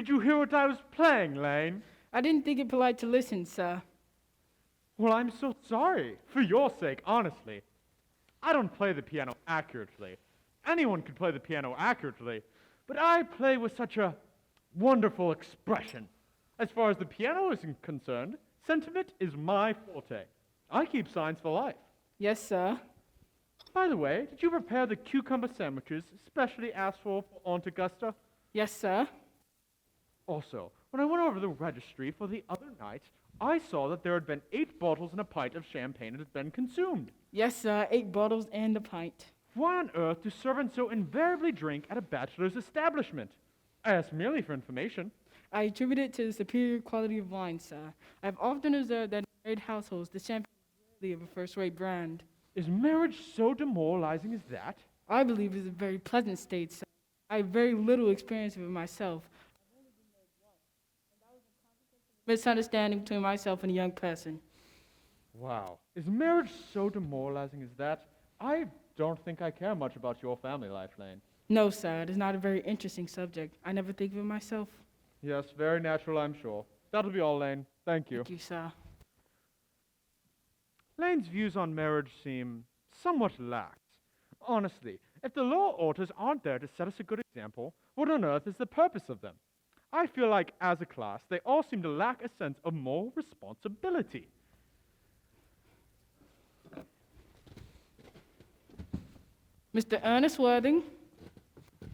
Did you hear what I was playing, Lane? I didn't think it polite to listen, sir. Well, I'm so sorry. For your sake, honestly. I don't play the piano accurately. Anyone could play the piano accurately, but I play with such a wonderful expression. As far as the piano is concerned, sentiment is my forte. I keep signs for life. Yes, sir. By the way, did you prepare the cucumber sandwiches specially asked for Aunt Augusta? Yes, sir. Also, when I went over the registry for the other night, I saw that there had been 8 bottles and a pint of champagne that had been consumed. Yes, sir. 8 bottles and a pint. Why on earth do servants so invariably drink at a bachelor's establishment? I asked merely for information. I attribute it to the superior quality of wine, sir. I have often observed that in married households, the champagne is rarely of a first-rate brand. Is marriage so demoralizing as that? I believe it is a very pleasant state, sir. I have very little experience of it myself. I've only been married once, and that was a consequence of a misunderstanding between myself and a young person. Wow. Is marriage so demoralizing as that? I don't think I care much about your family life, Lane. No, sir. It is not a very interesting subject. I never think of it myself. Yes, very natural, I'm sure. That'll be all, Lane. Thank you. Thank you, sir. Lane's views on marriage seem somewhat lax. Honestly, if the law authors aren't there to set us a good example, what on earth is the purpose of them? I feel like, as a class, they all seem to lack a sense of moral responsibility. Mr. Ernest Worthing.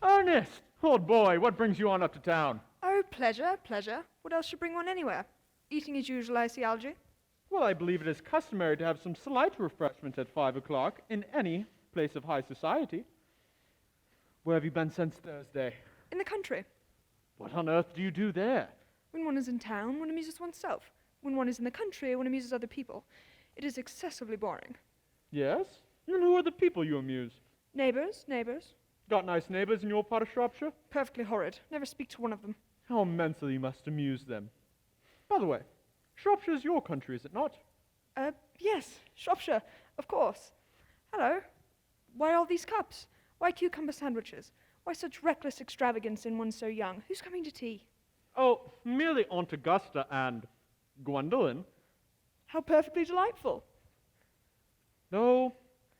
Ernest! Old boy, what brings you on up to town? Oh, pleasure, pleasure. What else should bring one anywhere? Eating as usual, I see, Algy. Well, I believe it is customary to have some slight refreshment at 5 o'clock in any place of high society. Where have you been since Thursday? In the country. What on earth do you do there? When one is in town, one amuses oneself. When one is in the country, one amuses other people. It is excessively boring. Yes? And who are the people you amuse? Neighbours, neighbours. Got nice neighbours in your part of Shropshire? Perfectly horrid. Never speak to one of them. How immensely you must amuse them. By the way, Shropshire's your country, is it not? Yes, Shropshire, of course. Hello. Why all these cups? Why cucumber sandwiches? Why such reckless extravagance in one so young? Who's coming to tea? Oh, merely Aunt Augusta and Gwendolyn. How perfectly delightful. Though,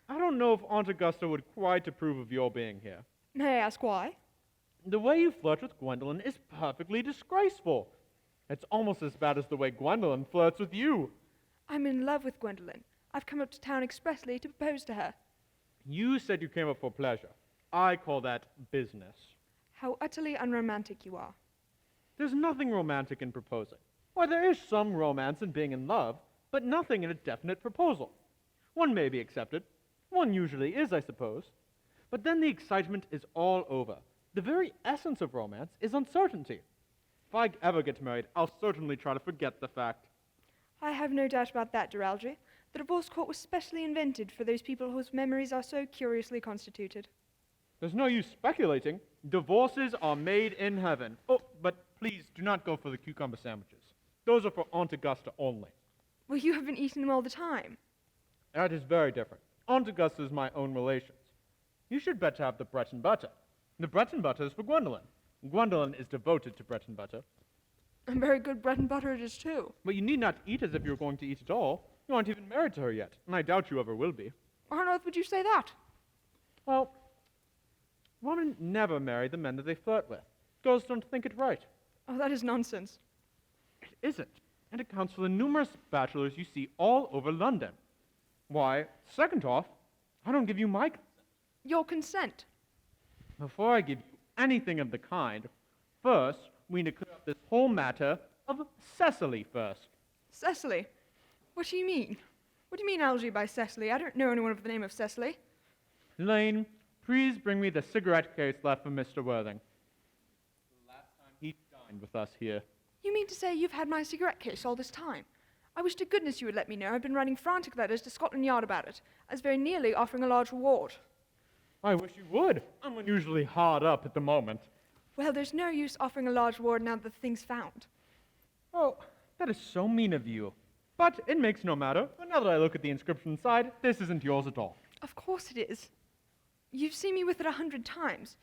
I don't know if Aunt Augusta would quite approve of your being here. May I ask why? The way you flirt with Gwendolyn is perfectly disgraceful. It's almost as bad as the way Gwendolyn flirts with you. I'm in love with Gwendolyn. I've come up to town expressly to propose to her. You said you came up for pleasure. I call that business. How utterly unromantic you are. There's nothing romantic in proposing. Why, there is some romance in being in love, but nothing in a definite proposal. One may be accepted. One usually is, I suppose. But then the excitement is all over. The very essence of romance is uncertainty. If I ever get married, I'll certainly try to forget the fact. I have no doubt about that, dear Algy. The divorce court was specially invented for those people whose memories are so curiously constituted. There's no use speculating. Divorces are made in heaven. Oh, but please do not go for the cucumber sandwiches. Those are for Aunt Augusta only. Well, you have been eating them all the time. That is very different. Aunt Augusta is my own relations. You should bet to have the bread and butter. The bread and butter is for Gwendolyn. Gwendolyn is devoted to bread and butter. And very good bread and butter it is, too. But you need not eat as if you're going to eat at all. You aren't even married to her yet, and I doubt you ever will be. Why on earth would you say that? Well, women never marry the men that they flirt with. Girls don't think it right. Oh, that is nonsense. It isn't, and it counts for the numerous bachelors you see all over London. Why, second off, I don't give you my consent. Your consent. Before I give you anything of the kind, first, we need to clear up this whole matter of Cecily first. Cecily? What do you mean? What do you mean, Algy, by Cecily? I don't know anyone of the name of Cecily. Lane, please bring me the cigarette case left for Mr. Worthing. The last time he dined with us here. You mean to say you've had my cigarette case all this time? I wish to goodness you would let me know. I've been writing frantic letters to Scotland Yard about it, as very nearly offering a large reward. I wish you would. I'm unusually hard up at the moment. Well, there's no use offering a large reward now that the thing's found. Oh, that is so mean of you. But it makes no matter. But now that I look at the inscription inside, this isn't yours at all. Of course it is. You've seen me with it 100 times.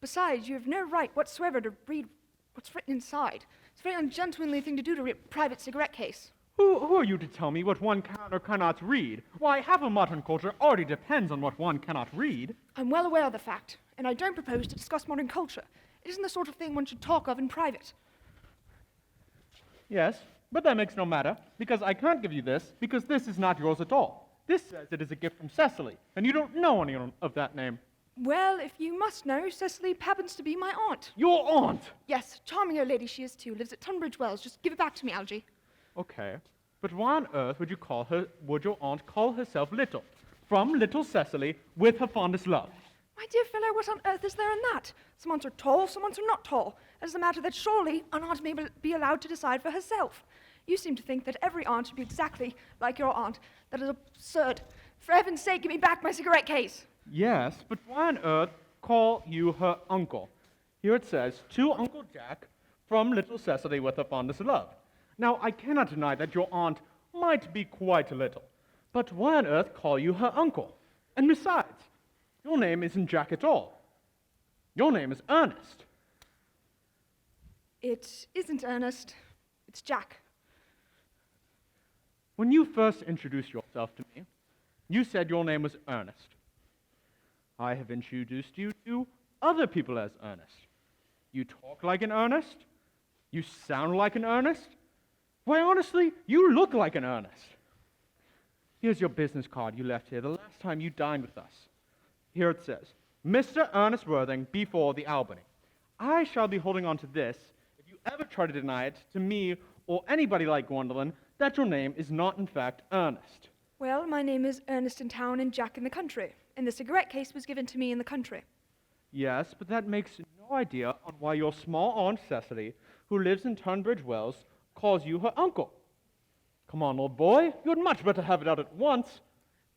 Besides, you have no right whatsoever to read what's written inside. It's a very ungentlemanly thing to do to read a private cigarette case. Who are you to tell me what one can or cannot read? Why, half of modern culture already depends on what one cannot read. I'm well aware of the fact, and I don't propose to discuss modern culture. It isn't the sort of thing one should talk of in private. Yes, but that makes no matter, because I can't give you this, because this is not yours at all. This says it is a gift from Cecily, and you don't know anyone of that name. Well, if you must know, Cecily happens to be my aunt. Your aunt! Yes, charming old lady she is too, lives at Tunbridge Wells. Just give it back to me, Algie. Okay, but why on earth would your aunt call herself Little? From Little Cecily, with her fondest love. My dear fellow, what on earth is there in that? Some aunts are tall, some aunts are not tall. It is a matter that surely an aunt may be allowed to decide for herself. You seem to think that every aunt should be exactly like your aunt. That is absurd. For heaven's sake, give me back my cigarette case. Yes, but why on earth call you her uncle? Here it says, to Uncle Jack, from Little Cecily with her fondest love. Now, I cannot deny that your aunt might be quite a little, but why on earth call you her uncle? And besides, your name isn't Jack at all. Your name is Ernest. It isn't Ernest. It's Jack. When you first introduced yourself to me, you said your name was Ernest. I have introduced you to other people as Ernest. You talk like an Ernest. You sound like an Ernest. Why, honestly, you look like an Ernest. Here's your business card you left here the last time you dined with us. Here it says, Mr. Ernest Worthing before the Albany. I shall be holding on to this if you ever try to deny it to me or anybody like Gwendolyn that your name is not in fact Ernest. Well, my name is Ernest in town and Jack in the country, and the cigarette case was given to me in the country. Yes, but that makes no idea on why your small Aunt Cecily, who lives in Tunbridge Wells, calls you her uncle. Come on, old boy, you had much better have it out at once.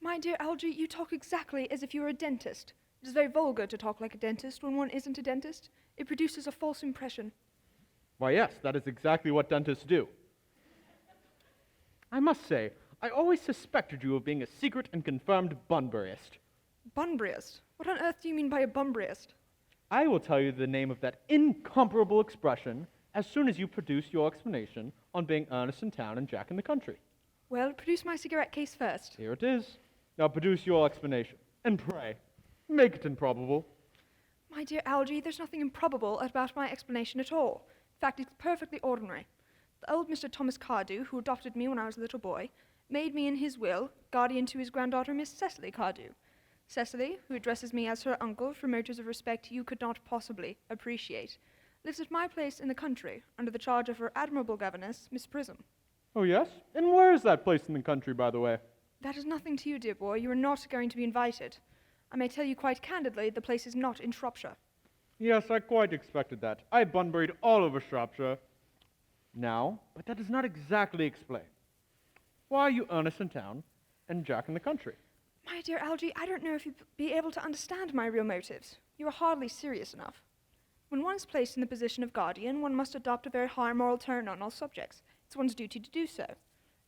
My dear Algie, you talk exactly as if you were a dentist. It is very vulgar to talk like a dentist when one isn't a dentist. It produces a false impression. Why, yes, that is exactly what dentists do. I must say, I always suspected you of being a secret and confirmed Bunburyist. Bunburyist? What on earth do you mean by a Bunburyist? I will tell you the name of that incomparable expression as soon as you produce your explanation on being Ernest in town and Jack in the country. Well, produce my cigarette case first. Here it is. Now produce your explanation, and pray, make it improbable. My dear Algie, there's nothing improbable about my explanation at all. In fact, it's perfectly ordinary. The old Mr. Thomas Cardew, who adopted me when I was a little boy, made me in his will guardian to his granddaughter, Miss Cecily Cardew. Cecily, who addresses me as her uncle for motives of respect you could not possibly appreciate, lives at my place in the country, under the charge of her admirable governess, Miss Prism. Oh, yes? And where is that place in the country, by the way? That is nothing to you, dear boy. You are not going to be invited. I may tell you quite candidly, the place is not in Shropshire. Yes, I quite expected that. I Bunburied all over Shropshire. Now, but that does not exactly explain. Why are you Ernest in town and Jack in the country? My dear Algie, I don't know if you'd be able to understand my real motives. You are hardly serious enough. When one is placed in the position of guardian, one must adopt a very high moral tone on all subjects. It's one's duty to do so.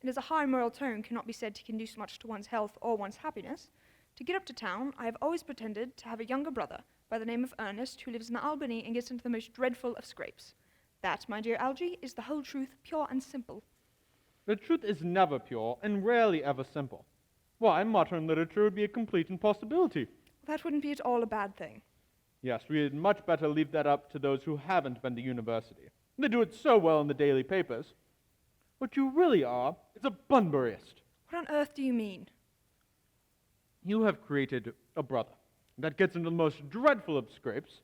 And as a high moral tone cannot be said to conduce much to one's health or one's happiness, to get up to town, I have always pretended to have a younger brother by the name of Ernest who lives in Albany and gets into the most dreadful of scrapes. That, my dear Algie, is the whole truth, pure and simple. The truth is never pure and rarely ever simple. Why, modern literature would be a complete impossibility. That wouldn't be at all a bad thing. Yes, we'd much better leave that up to those who haven't been to university. They do it so well in the daily papers. What you really are is a Bunburyist. What on earth do you mean? You have created a brother that gets into the most dreadful of scrapes,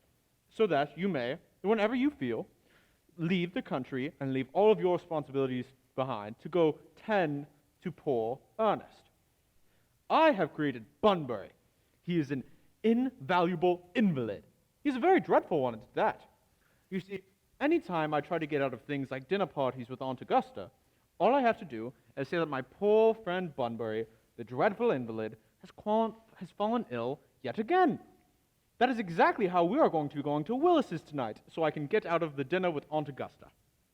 so that you may, whenever you feel, leave the country and leave all of your responsibilities behind to go tend to poor Ernest. I have created Bunbury. He is an invaluable invalid. He's a very dreadful one at that. You see, any time I try to get out of things like dinner parties with Aunt Augusta, all I have to do is say that my poor friend Bunbury, the dreadful invalid, has fallen ill yet again. That is exactly how we are going to be going to Willis's tonight, so I can get out of the dinner with Aunt Augusta.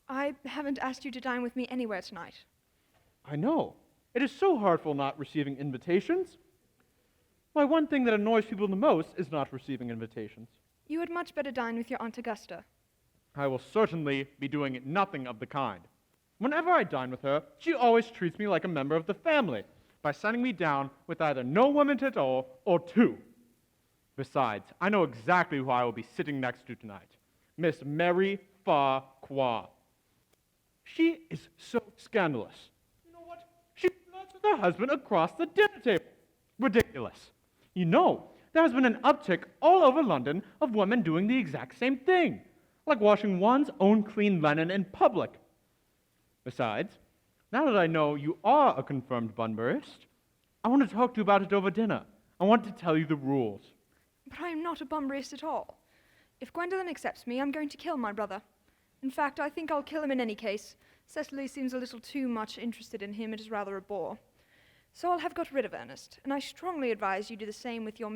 I haven't asked you to dine with me anywhere tonight. I know. It is so hurtful not receiving invitations. Why, one thing that annoys people the most is not receiving invitations. You had much better dine with your Aunt Augusta. I will certainly be doing nothing of the kind. Whenever I dine with her, she always treats me like a member of the family by sending me down with either no woman at all or two. Besides, I know exactly who I will be sitting next to tonight. Miss Mary Farquhar. She is so scandalous. You know what? She flirts with her husband across the dinner table. Ridiculous. You know, there has been an uptick all over London of women doing the exact same thing, like washing one's own clean linen in public. Besides, now that I know you are a confirmed Bunburyist, I want to talk to you about it over dinner. I want to tell you the rules. But I am not a Bunburyist at all. If Gwendolyn accepts me, I'm going to kill my brother. In fact, I think I'll kill him in any case. Cecily seems a little too much interested in him. It is rather a bore. So I'll have got rid of Ernest, and I strongly advise you do the same with your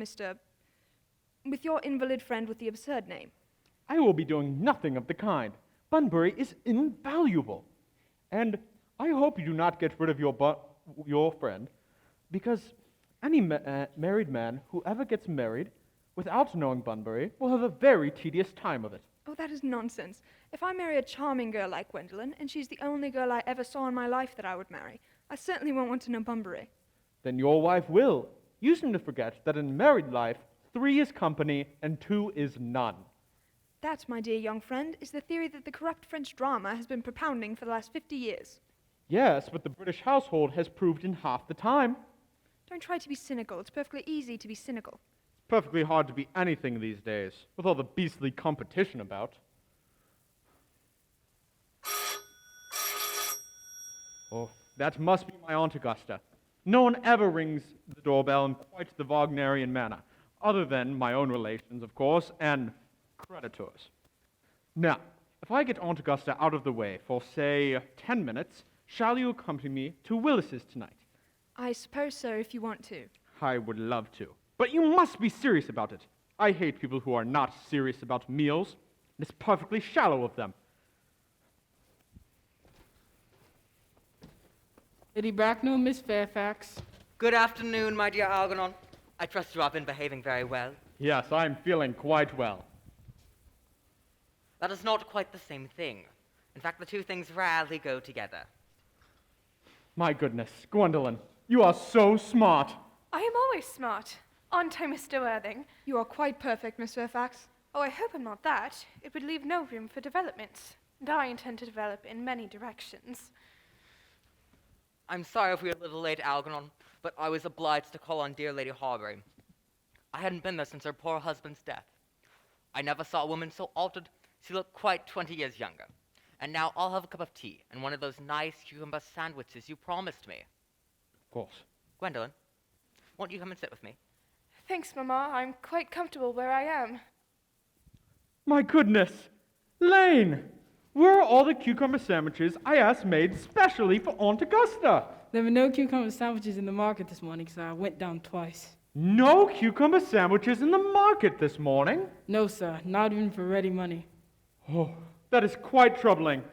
invalid friend with the absurd name. I will be doing nothing of the kind. Bunbury is invaluable. And I hope you do not get rid of your friend, because any married man who ever gets married without knowing Bunbury will have a very tedious time of it. Oh, that is nonsense. If I marry a charming girl like Gwendolyn, and she's the only girl I ever saw in my life that I would marry, I certainly won't want to know Bunbury. Then your wife will. You seem to forget that in married life, 3 is company and 2 is none. That, my dear young friend, is the theory that the corrupt French drama has been propounding for the last 50 years. Yes, but the British household has proved in half the time. Don't try to be cynical. It's perfectly easy to be cynical. It's perfectly hard to be anything these days, with all the beastly competition about. Oh, that must be my Aunt Augusta. No one ever rings the doorbell in quite the Wagnerian manner, other than my own relations, of course, and creditors. Now, if I get Aunt Augusta out of the way for, say, 10 minutes, shall you accompany me to Willis's tonight? I suppose so, if you want to. I would love to. But you must be serious about it. I hate people who are not serious about meals. It's perfectly shallow of them. Lady Bracknell, Miss Fairfax. Good afternoon, my dear Algernon. I trust you have been behaving very well. Yes, I'm feeling quite well. That is not quite the same thing. In fact, the two things rarely go together. My goodness, Gwendolyn, you are so smart. I am always smart, aren't I, Mr. Worthing? You are quite perfect, Miss Fairfax. Oh, I hope I'm not that. It would leave no room for development, and I intend to develop in many directions. I'm sorry if we were a little late, Algernon, but I was obliged to call on dear Lady Horbury. I hadn't been there since her poor husband's death. I never saw a woman so altered. She looked quite 20 years younger. And now I'll have a cup of tea and one of those nice cucumber sandwiches you promised me. Of course. Gwendolyn, won't you come and sit with me? Thanks, Mamma. I'm quite comfortable where I am. My goodness! Lane! Where are all the cucumber sandwiches I asked made specially for Aunt Augusta? There were no cucumber sandwiches in the market this morning, so I went down twice. No cucumber sandwiches in the market this morning? No, sir, not even for ready money. Oh, that is quite troubling.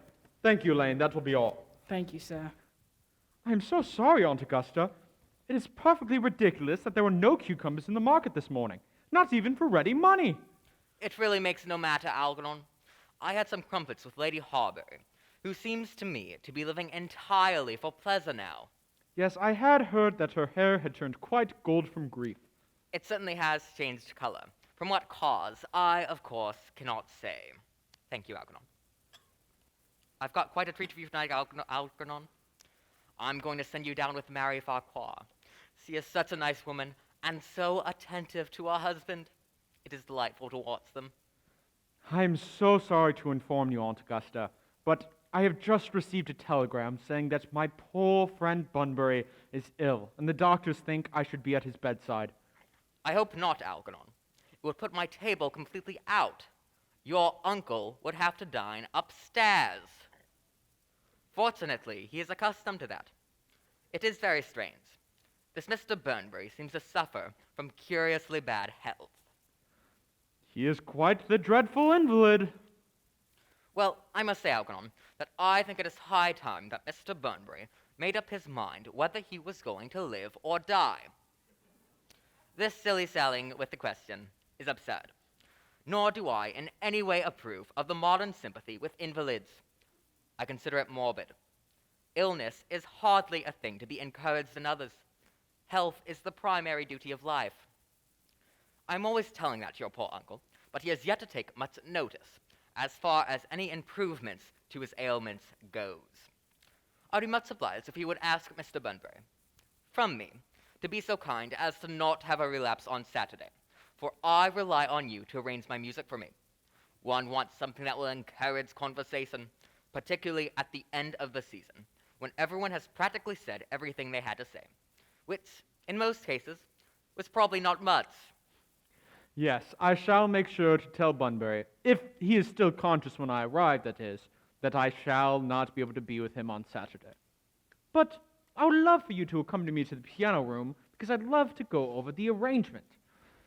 Thank you, Lane. That will be all. Thank you, sir. I am so sorry, Aunt Augusta. It is perfectly ridiculous that there were no cucumbers in the market this morning, not even for ready money. It really makes no matter, Algernon. I had some crumpets with Lady Horbury, who seems to me to be living entirely for pleasure now. Yes, I had heard that her hair had turned quite gold from grief. It certainly has changed color. From what cause, I, of course, cannot say. Thank you, Algernon. I've got quite a treat for you tonight, Algernon. I'm going to send you down with Mary Farquhar. She is such a nice woman, and so attentive to her husband. It is delightful to watch them. I'm so sorry to inform you, Aunt Augusta, but I have just received a telegram saying that my poor friend Bunbury is ill, and the doctors think I should be at his bedside. I hope not, Algernon. It would put my table completely out. Your uncle would have to dine upstairs. Fortunately, he is accustomed to that. It is very strange. This Mr. Bunbury seems to suffer from curiously bad health. He is quite the dreadful invalid. Well, I must say, Algernon, that I think it is high time that Mr. Bunbury made up his mind whether he was going to live or die. This silly-sallying with the question is absurd. nor do I in any way approve of the modern sympathy with invalids. I consider it morbid. Illness is hardly a thing to be encouraged in others. Health is the primary duty of life. I'm always telling that to your poor uncle, but he has yet to take much notice as far as any improvements to his ailments goes. I'd be much obliged if he would ask Mr. Bunbury, from me, to be so kind as to not have a relapse on Saturday, for I rely on you to arrange my music for me. One wants something that will encourage conversation, particularly at the end of the season, when everyone has practically said everything they had to say, which, in most cases, was probably not much. Yes, I shall make sure to tell Bunbury, if he is still conscious when I arrive, that is, that I shall not be able to be with him on Saturday. But I would love for you to accompany me to the piano room, because I'd love to go over the arrangement.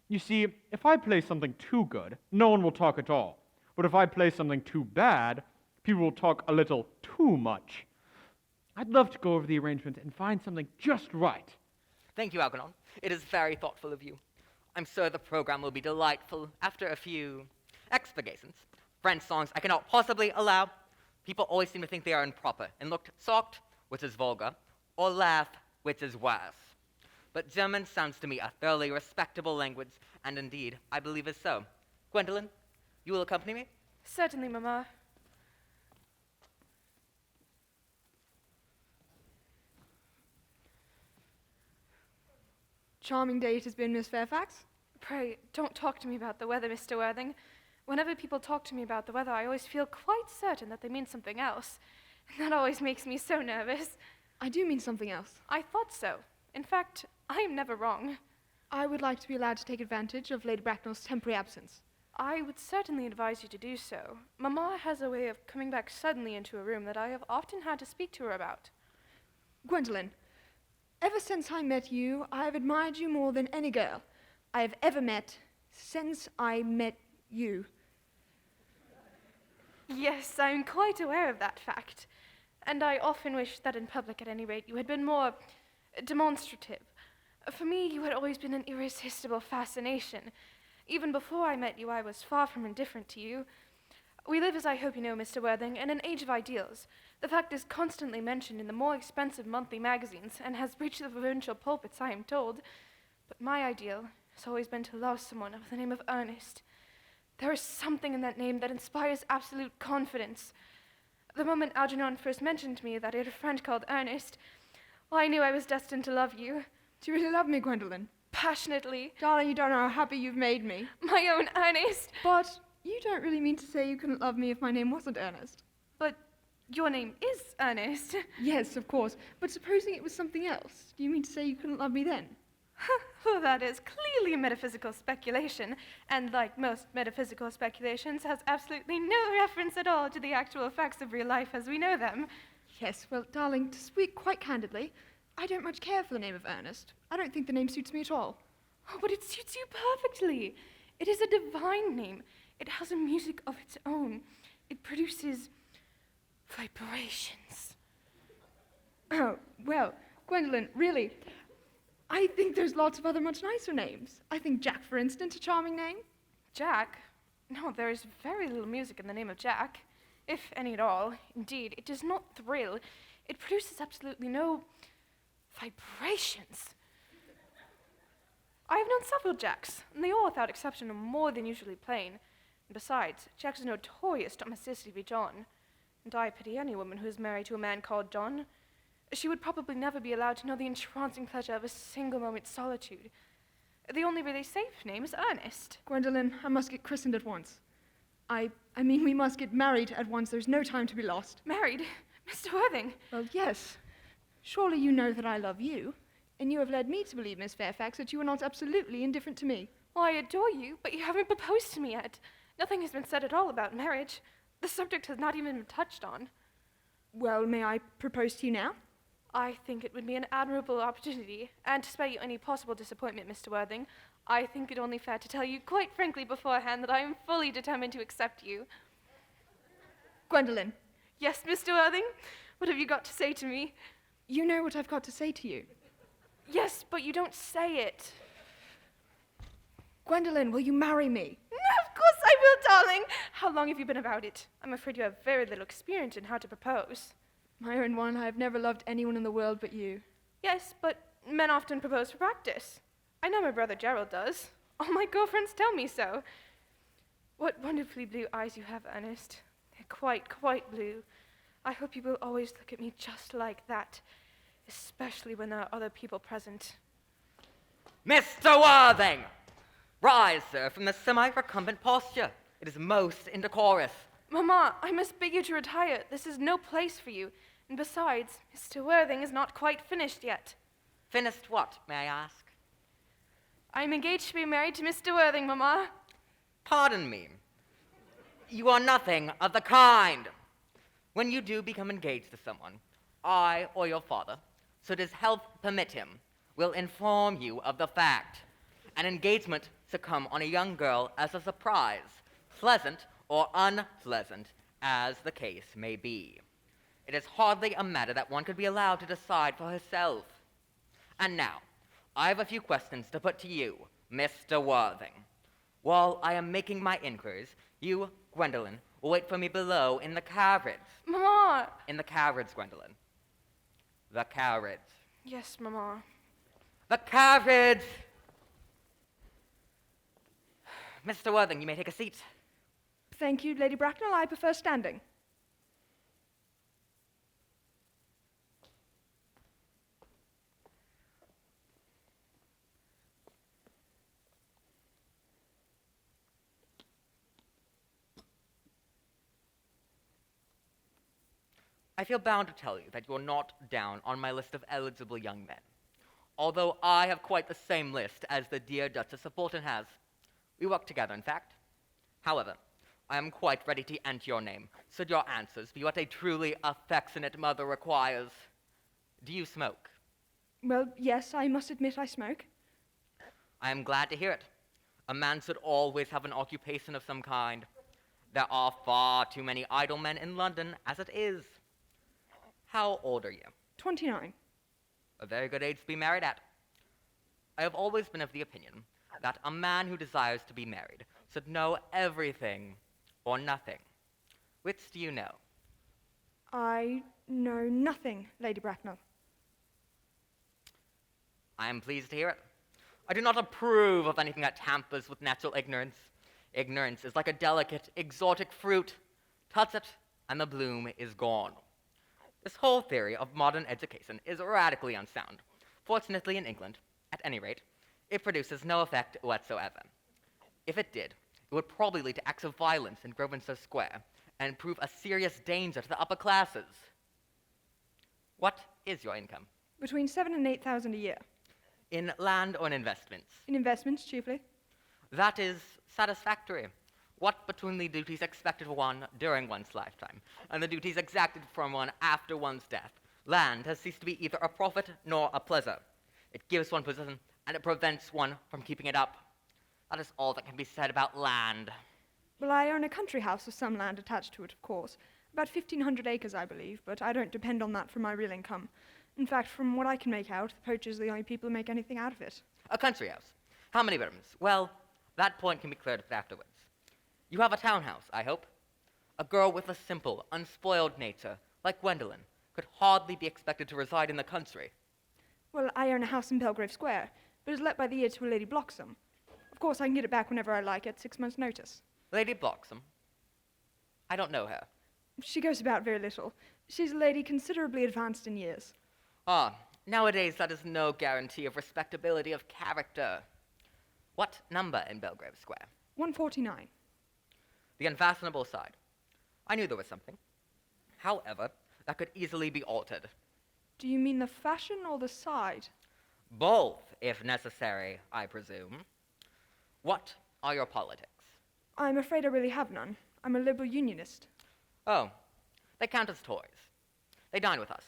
You see, if I play something too good, no one will talk at all. But if I play something too bad, people will talk a little too much. I'd love to go over the arrangement and find something just right. Thank you, Algernon. It is very thoughtful of you. I'm sure the program will be delightful after a few expurgations. French songs I cannot possibly allow. People always seem to think they are improper and look socked, which is vulgar, or laugh, which is worse. But German sounds to me a thoroughly respectable language, and indeed, I believe is so. Gwendolyn, you will accompany me? Certainly, Mamma. Charming day it has been, Miss Fairfax. Pray, don't talk to me about the weather, Mr. Worthing. Whenever people talk to me about the weather, I always feel quite certain that they mean something else. And that always makes me so nervous. I do mean something else. I thought so. In fact, I am never wrong. I would like to be allowed to take advantage of Lady Bracknell's temporary absence. I would certainly advise you to do so. Mamma has a way of coming back suddenly into a room that I have often had to speak to her about. Gwendolyn, ever since I met you, I have admired you more than any girl I have ever met since I met you. Yes, I'm quite aware of that fact. And I often wish that in public, at any rate, you had been more demonstrative. For me, you had always been an irresistible fascination. Even before I met you, I was far from indifferent to you. We live, as I hope you know, Mr. Worthing, in an age of ideals. The fact is constantly mentioned in the more expensive monthly magazines, and has reached the provincial pulpits, I am told. But my ideal has always been to love someone of the name of Ernest. There is something in that name that inspires absolute confidence. The moment Algernon first mentioned to me that he had a friend called Ernest, well, I knew I was destined to love you. Do you really love me, Gwendolyn? Passionately. Darling, you don't know how happy you've made me. My own Ernest. But you don't really mean to say you couldn't love me if my name wasn't Ernest. But your name is Ernest. Yes, of course. But supposing it was something else, do you mean to say you couldn't love me then? Well, that is clearly a metaphysical speculation, and like most metaphysical speculations, has absolutely no reference at all to the actual facts of real life as we know them. Yes, well, darling, to speak quite candidly, I don't much care for the name of Ernest. I don't think the name suits me at all. Oh, but it suits you perfectly. It is a divine name. It has a music of its own. It produces vibrations. Oh, well, Gwendolyn, really, I think there's lots of other much nicer names. I think Jack, for instance, a charming name. Jack? No, there is very little music in the name of Jack, if any at all. Indeed, it does not thrill. It produces absolutely no vibrations. I have known several Jacks, and they all, without exception, are more than usually plain. And besides, Jack's notorious domesticity be John, and I pity any woman who is married to a man called John. She would probably never be allowed to know the entrancing pleasure of a single moment's solitude. The only really safe name is Ernest. Gwendolyn, I must get christened at once. I mean, we must get married at once. There's no time to be lost. Married? Mr. Worthing? Well, yes. Surely you know that I love you, and you have led me to believe, Miss Fairfax, that you are not absolutely indifferent to me. Well, I adore you, but you haven't proposed to me yet. Nothing has been said at all about marriage. The subject has not even been touched on. Well, may I propose to you now? I think it would be an admirable opportunity, and to spare you any possible disappointment, Mr. Worthing, I think it only fair to tell you quite frankly beforehand that I am fully determined to accept you. Gwendolyn. Yes, Mr. Worthing? What have you got to say to me? You know what I've got to say to you. Yes, but you don't say it. Gwendolyn, will you marry me? No, of course I darling. How long have you been about it? I'm afraid you have very little experience in how to propose. My own one, I have never loved anyone in the world but you. Yes, but men often propose for practice. I know my brother Gerald does. All my girlfriends tell me so. What wonderfully blue eyes you have, Ernest. They're quite, quite blue. I hope you will always look at me just like that, especially when there are other people present. Mr. Worthing! Rise, sir, from the semi-recumbent posture. It is most indecorous. Mamma, I must beg you to retire. This is no place for you. And besides, Mr. Worthing is not quite finished yet. Finished what, may I ask? I am engaged to be married to Mr. Worthing, Mamma. Pardon me. You are nothing of the kind. When you do become engaged to someone, I or your father, so does health permit him, will inform you of the fact. An engagement to come on a young girl as a surprise, pleasant or unpleasant as the case may be. It is hardly a matter that one could be allowed to decide for herself. And now, I have a few questions to put to you, Mr. Worthing. While I am making my inquiries, you, Gwendolyn, will wait for me below in the carriage. Mamma! In the carriage, Gwendolyn. The carriage. Yes, Mamma. The carriage! Mr. Worthing, you may take a seat. Thank you, Lady Bracknell. I prefer standing. I feel bound to tell you that you're not down on my list of eligible young men, although I have quite the same list as the dear Duchess of Bolton has. We work together, in fact. However, I am quite ready to enter your name, should your answers be what a truly affectionate mother requires. Do you smoke? Well, yes, I must admit I smoke. I am glad to hear it. A man should always have an occupation of some kind. There are far too many idle men in London as it is. How old are you? 29. A very good age to be married at. I have always been of the opinion that a man who desires to be married should know everything or nothing. Which do you know? I know nothing, Lady Bracknell. I am pleased to hear it. I do not approve of anything that tampers with natural ignorance. Ignorance is like a delicate, exotic fruit. Touch it, and the bloom is gone. This whole theory of modern education is radically unsound. Fortunately, in England, at any rate, it produces no effect whatsoever. If it did, it would probably lead to acts of violence in Grosvenor Square and prove a serious danger to the upper classes. What is your income? Between 7,000 and 8,000 a year. In land or in investments? In investments, chiefly. That is satisfactory. What between the duties expected of one during one's lifetime and the duties exacted from one after one's death, land has ceased to be either a profit nor a pleasure. It gives one position, and it prevents one from keeping it up. That is all that can be said about land. Well, I own a country house with some land attached to it, of course. About 1,500 acres, I believe, but I don't depend on that for my real income. In fact, from what I can make out, the poachers are the only people who make anything out of it. A country house. How many bedrooms? Well, that point can be cleared up afterwards. You have a townhouse, I hope. A girl with a simple, unspoiled nature, like Gwendolyn, could hardly be expected to reside in the country. Well, I own a house in Belgrave Square, but it's let by the year to a Lady Bloxham. Of course, I can get it back whenever I like at 6 months' notice. Lady Bloxham? I don't know her. She goes about very little. She's a lady considerably advanced in years. Ah, nowadays that is no guarantee of respectability of character. What number in Belgrave Square? 149. The unfastenable side. I knew there was something. However, that could easily be altered. Do you mean the fashion or the side? Both, if necessary, I presume. What are your politics? I'm afraid I really have none. I'm a liberal unionist. Oh, they count as toys. They dine with us.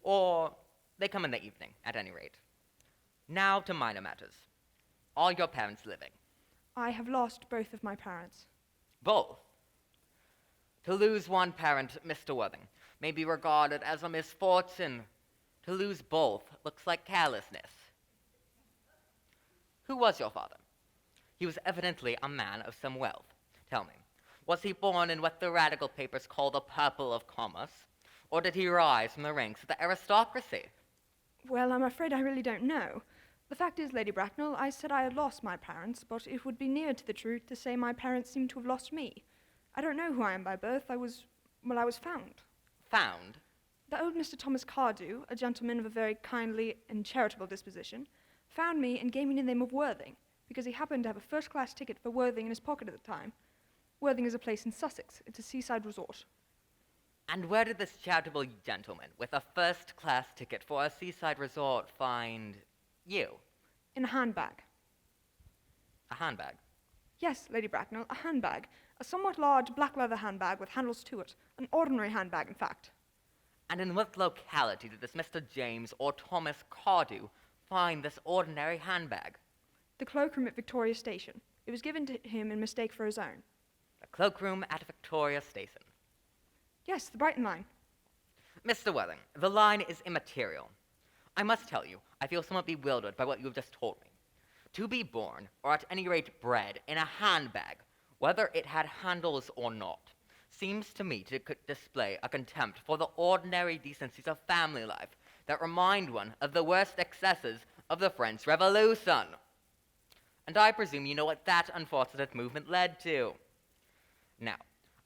Or they come in the evening, at any rate. Now to minor matters. Are your parents living? I have lost both of my parents. Both? To lose one parent, Mr. Worthing, may be regarded as a misfortune. To lose both looks like carelessness. Who was your father? He was evidently a man of some wealth. Tell me, was he born in what the radical papers call the purple of commerce, or did he rise from the ranks of the aristocracy? Well, I'm afraid I really don't know. The fact is, Lady Bracknell, I said I had lost my parents, but it would be nearer to the truth to say my parents seem to have lost me. I don't know who I am by birth. I was found. Found? The old Mr. Thomas Cardew, a gentleman of a very kindly and charitable disposition, found me and gave me the name of Worthing, because he happened to have a first-class ticket for Worthing in his pocket at the time. Worthing is a place in Sussex. It's a seaside resort. And where did this charitable gentleman with a first-class ticket for a seaside resort find you? In a handbag. A handbag? Yes, Lady Bracknell, a handbag. A somewhat large black leather handbag with handles to it. An ordinary handbag, in fact. And in what locality did this Mr. James or Thomas Cardew find this ordinary handbag? The cloakroom at Victoria Station. It was given to him in mistake for his own. The cloakroom at Victoria Station. Yes, the Brighton line. Mr. Worthing, the line is immaterial. I must tell you, I feel somewhat bewildered by what you have just told me. To be born, or at any rate bred, in a handbag, whether it had handles or not, seems to me to display a contempt for the ordinary decencies of family life that remind one of the worst excesses of the French Revolution. And I presume you know what that unfortunate movement led to. Now,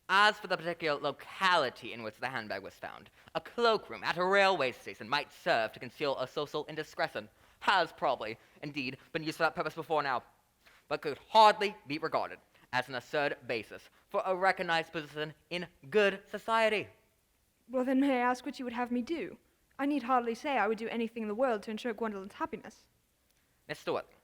as for the particular locality in which the handbag was found, a cloakroom at a railway station might serve to conceal a social indiscretion, has probably, indeed, been used for that purpose before now, but could hardly be regarded as an absurd basis for a recognized position in good society. Well, then may I ask what you would have me do? I need hardly say I would do anything in the world to ensure Gwendolyn's happiness. Mr. Worthing,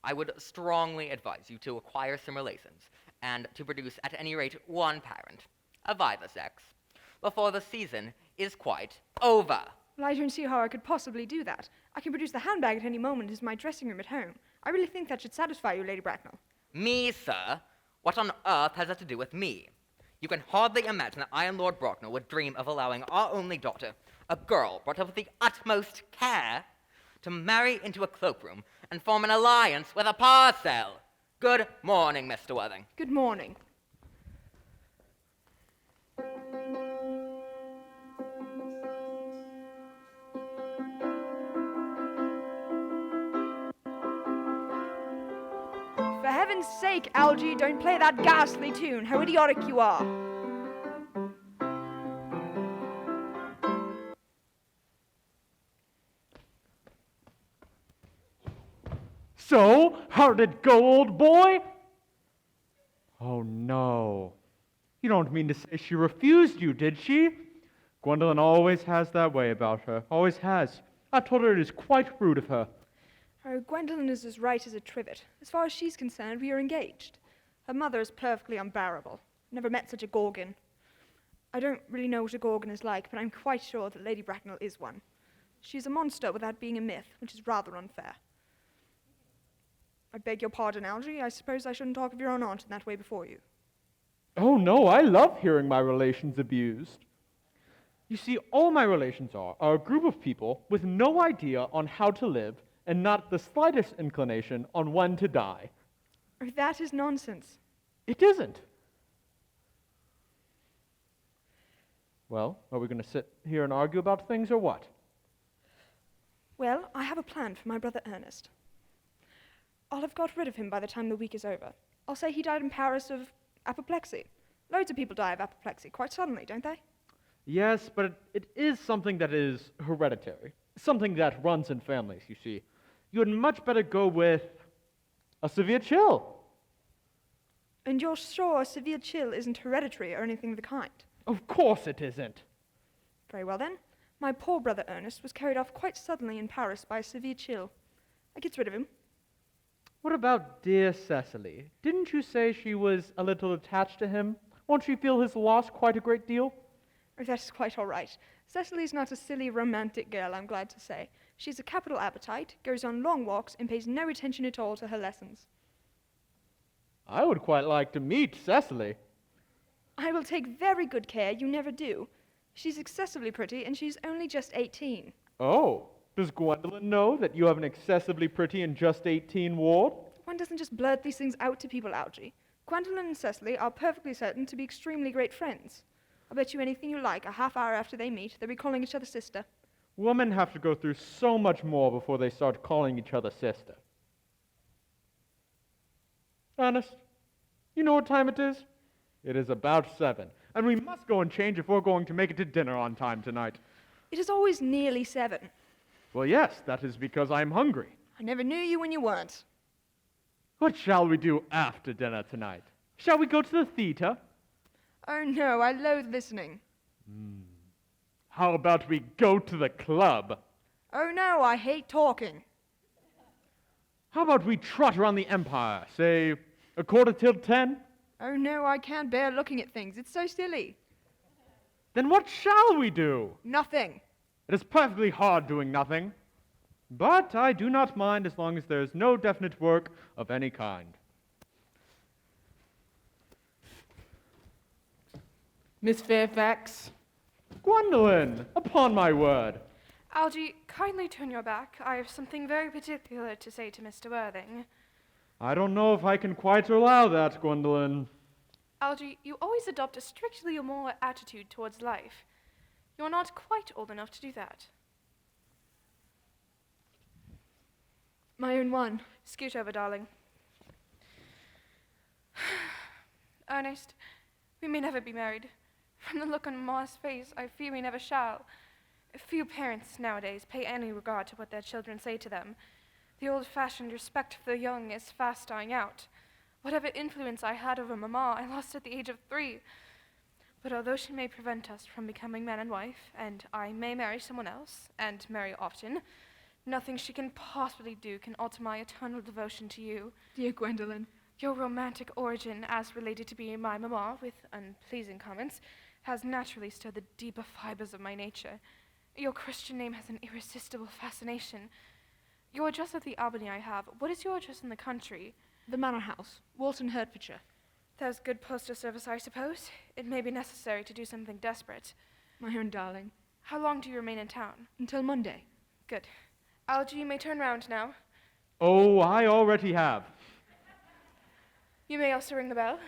I would strongly advise you to acquire some relations, and to produce at any rate one parent, of either sex, before the season is quite over. Well, I don't see how I could possibly do that. I can produce the handbag at any moment as my dressing room at home. I really think that should satisfy you, Lady Bracknell. Me, sir? What on earth has that to do with me? You can hardly imagine that I and Lord Bracknell would dream of allowing our only daughter, a girl brought up with the utmost care, to marry into a cloakroom and form an alliance with a parcel. Good morning, Mr. Worthing. Good morning. For heaven's sake, Algie, don't play that ghastly tune. How idiotic you are. So, how did it go, old boy? Oh, no. You don't mean to say she refused you, did she? Gwendolyn always has that way about her. Always has. I've told her it is quite rude of her. Oh, Gwendolyn is as right as a trivet. As far as she's concerned, we are engaged. Her mother is perfectly unbearable. Never met such a gorgon. I don't really know what a gorgon is like, but I'm quite sure that Lady Bracknell is one. She's a monster without being a myth, which is rather unfair. I beg your pardon, Algie. I suppose I shouldn't talk of your own aunt in that way before you. Oh, no, I love hearing my relations abused. You see, all my relations are a group of people with no idea on how to live and not the slightest inclination on when to die. Oh, that is nonsense. It isn't. Well, are we going to sit here and argue about things or what? Well, I have a plan for my brother Ernest. I'll have got rid of him by the time the week is over. I'll say he died in Paris of apoplexy. Loads of people die of apoplexy quite suddenly, don't they? Yes, but it is something that is hereditary. Something that runs in families, you see. You had much better go with a severe chill. And you're sure a severe chill isn't hereditary or anything of the kind? Of course it isn't. Very well then. My poor brother Ernest was carried off quite suddenly in Paris by a severe chill. I gets rid of him. What about dear Cecily? Didn't you say she was a little attached to him? Won't she feel his loss quite a great deal? Oh, that's quite all right. Cecily's not a silly, romantic girl, I'm glad to say. She's a capital appetite, goes on long walks, and pays no attention at all to her lessons. I would quite like to meet Cecily. I will take very good care you never do. She's excessively pretty, and she's only just 18. Oh, does Gwendolyn know that you have an excessively pretty and just 18 ward? One doesn't just blurt these things out to people, Algie. Gwendolyn and Cecily are perfectly certain to be extremely great friends. I'll bet you anything you like, a half hour after they meet, they'll be calling each other sister. Women have to go through so much more before they start calling each other sister. Ernest, you know what time it is? It is about 7, and we must go and change if we're going to make it to dinner on time tonight. It is always nearly 7. Well, yes, that is because I'm hungry. I never knew you when you weren't. What shall we do after dinner tonight? Shall we go to the theater? Oh no, I loathe listening. How about we go to the club? Oh no, I hate talking. How about we trot around the Empire, say, 10:15? Oh no, I can't bear looking at things. It's so silly. Then what shall we do? Nothing. It is perfectly hard doing nothing. But I do not mind as long as there is no definite work of any kind. Miss Fairfax. Gwendolyn, upon my word. Algy, kindly turn your back. I have something very particular to say to Mr. Worthing. I don't know if I can quite allow that, Gwendolyn. Algy, you always adopt a strictly immoral attitude towards life. You are not quite old enough to do that. My own one. Scoot over, darling. Ernest, we may never be married. From the look on Ma's face, I fear we never shall. Few parents nowadays pay any regard to what their children say to them. The old-fashioned respect for the young is fast dying out. Whatever influence I had over Mamma, I lost at the age of 3. But although she may prevent us from becoming man and wife, and I may marry someone else, and marry often, nothing she can possibly do can alter my eternal devotion to you. Dear Gwendolyn. Your romantic origin, as related to being my mamma, with unpleasing comments, has naturally stirred the deeper fibers of my nature. Your Christian name has an irresistible fascination. Your address at the Albany I have. What is your address in the country? The Manor House, Walton, Hertfordshire. There's good postal service, I suppose. It may be necessary to do something desperate. My own darling. How long do you remain in town? Until Monday. Good. Algy, you may turn round now. Oh, I already have. You may also ring the bell.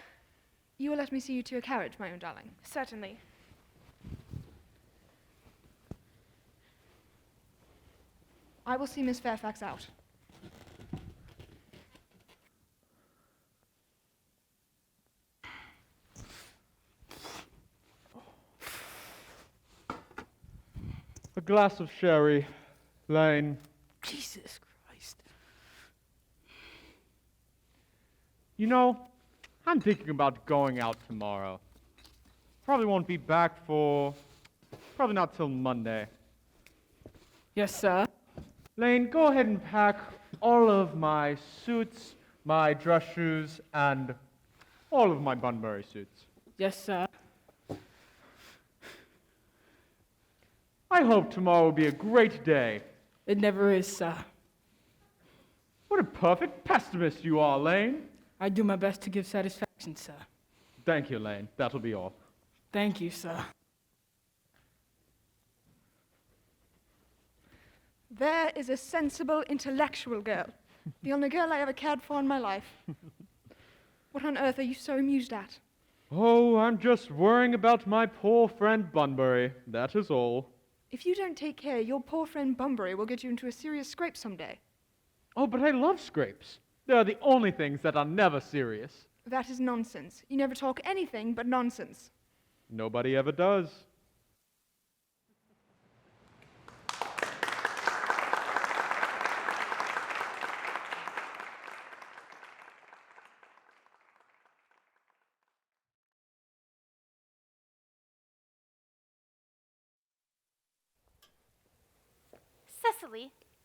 You will let me see you to a carriage, my own darling. Certainly. I will see Miss Fairfax out. A glass of sherry, Lane. Jesus Christ. You know, I'm thinking about going out tomorrow. Probably won't be back probably not till Monday. Yes, sir. Lane, go ahead and pack all of my suits, my dress shoes, and all of my Bunbury suits. Yes, sir. I hope tomorrow will be a great day. It never is, sir. What a perfect pessimist you are, Lane. I do my best to give satisfaction, sir. Thank you, Lane. That'll be all. Thank you, sir. There is a sensible, intellectual girl. The only girl I ever cared for in my life. What on earth are you so amused at? Oh, I'm just worrying about my poor friend Bunbury. That is all. If you don't take care, your poor friend Bunbury will get you into a serious scrape someday. Oh, but I love scrapes. They're the only things that are never serious. That is nonsense. You never talk anything but nonsense. Nobody ever does.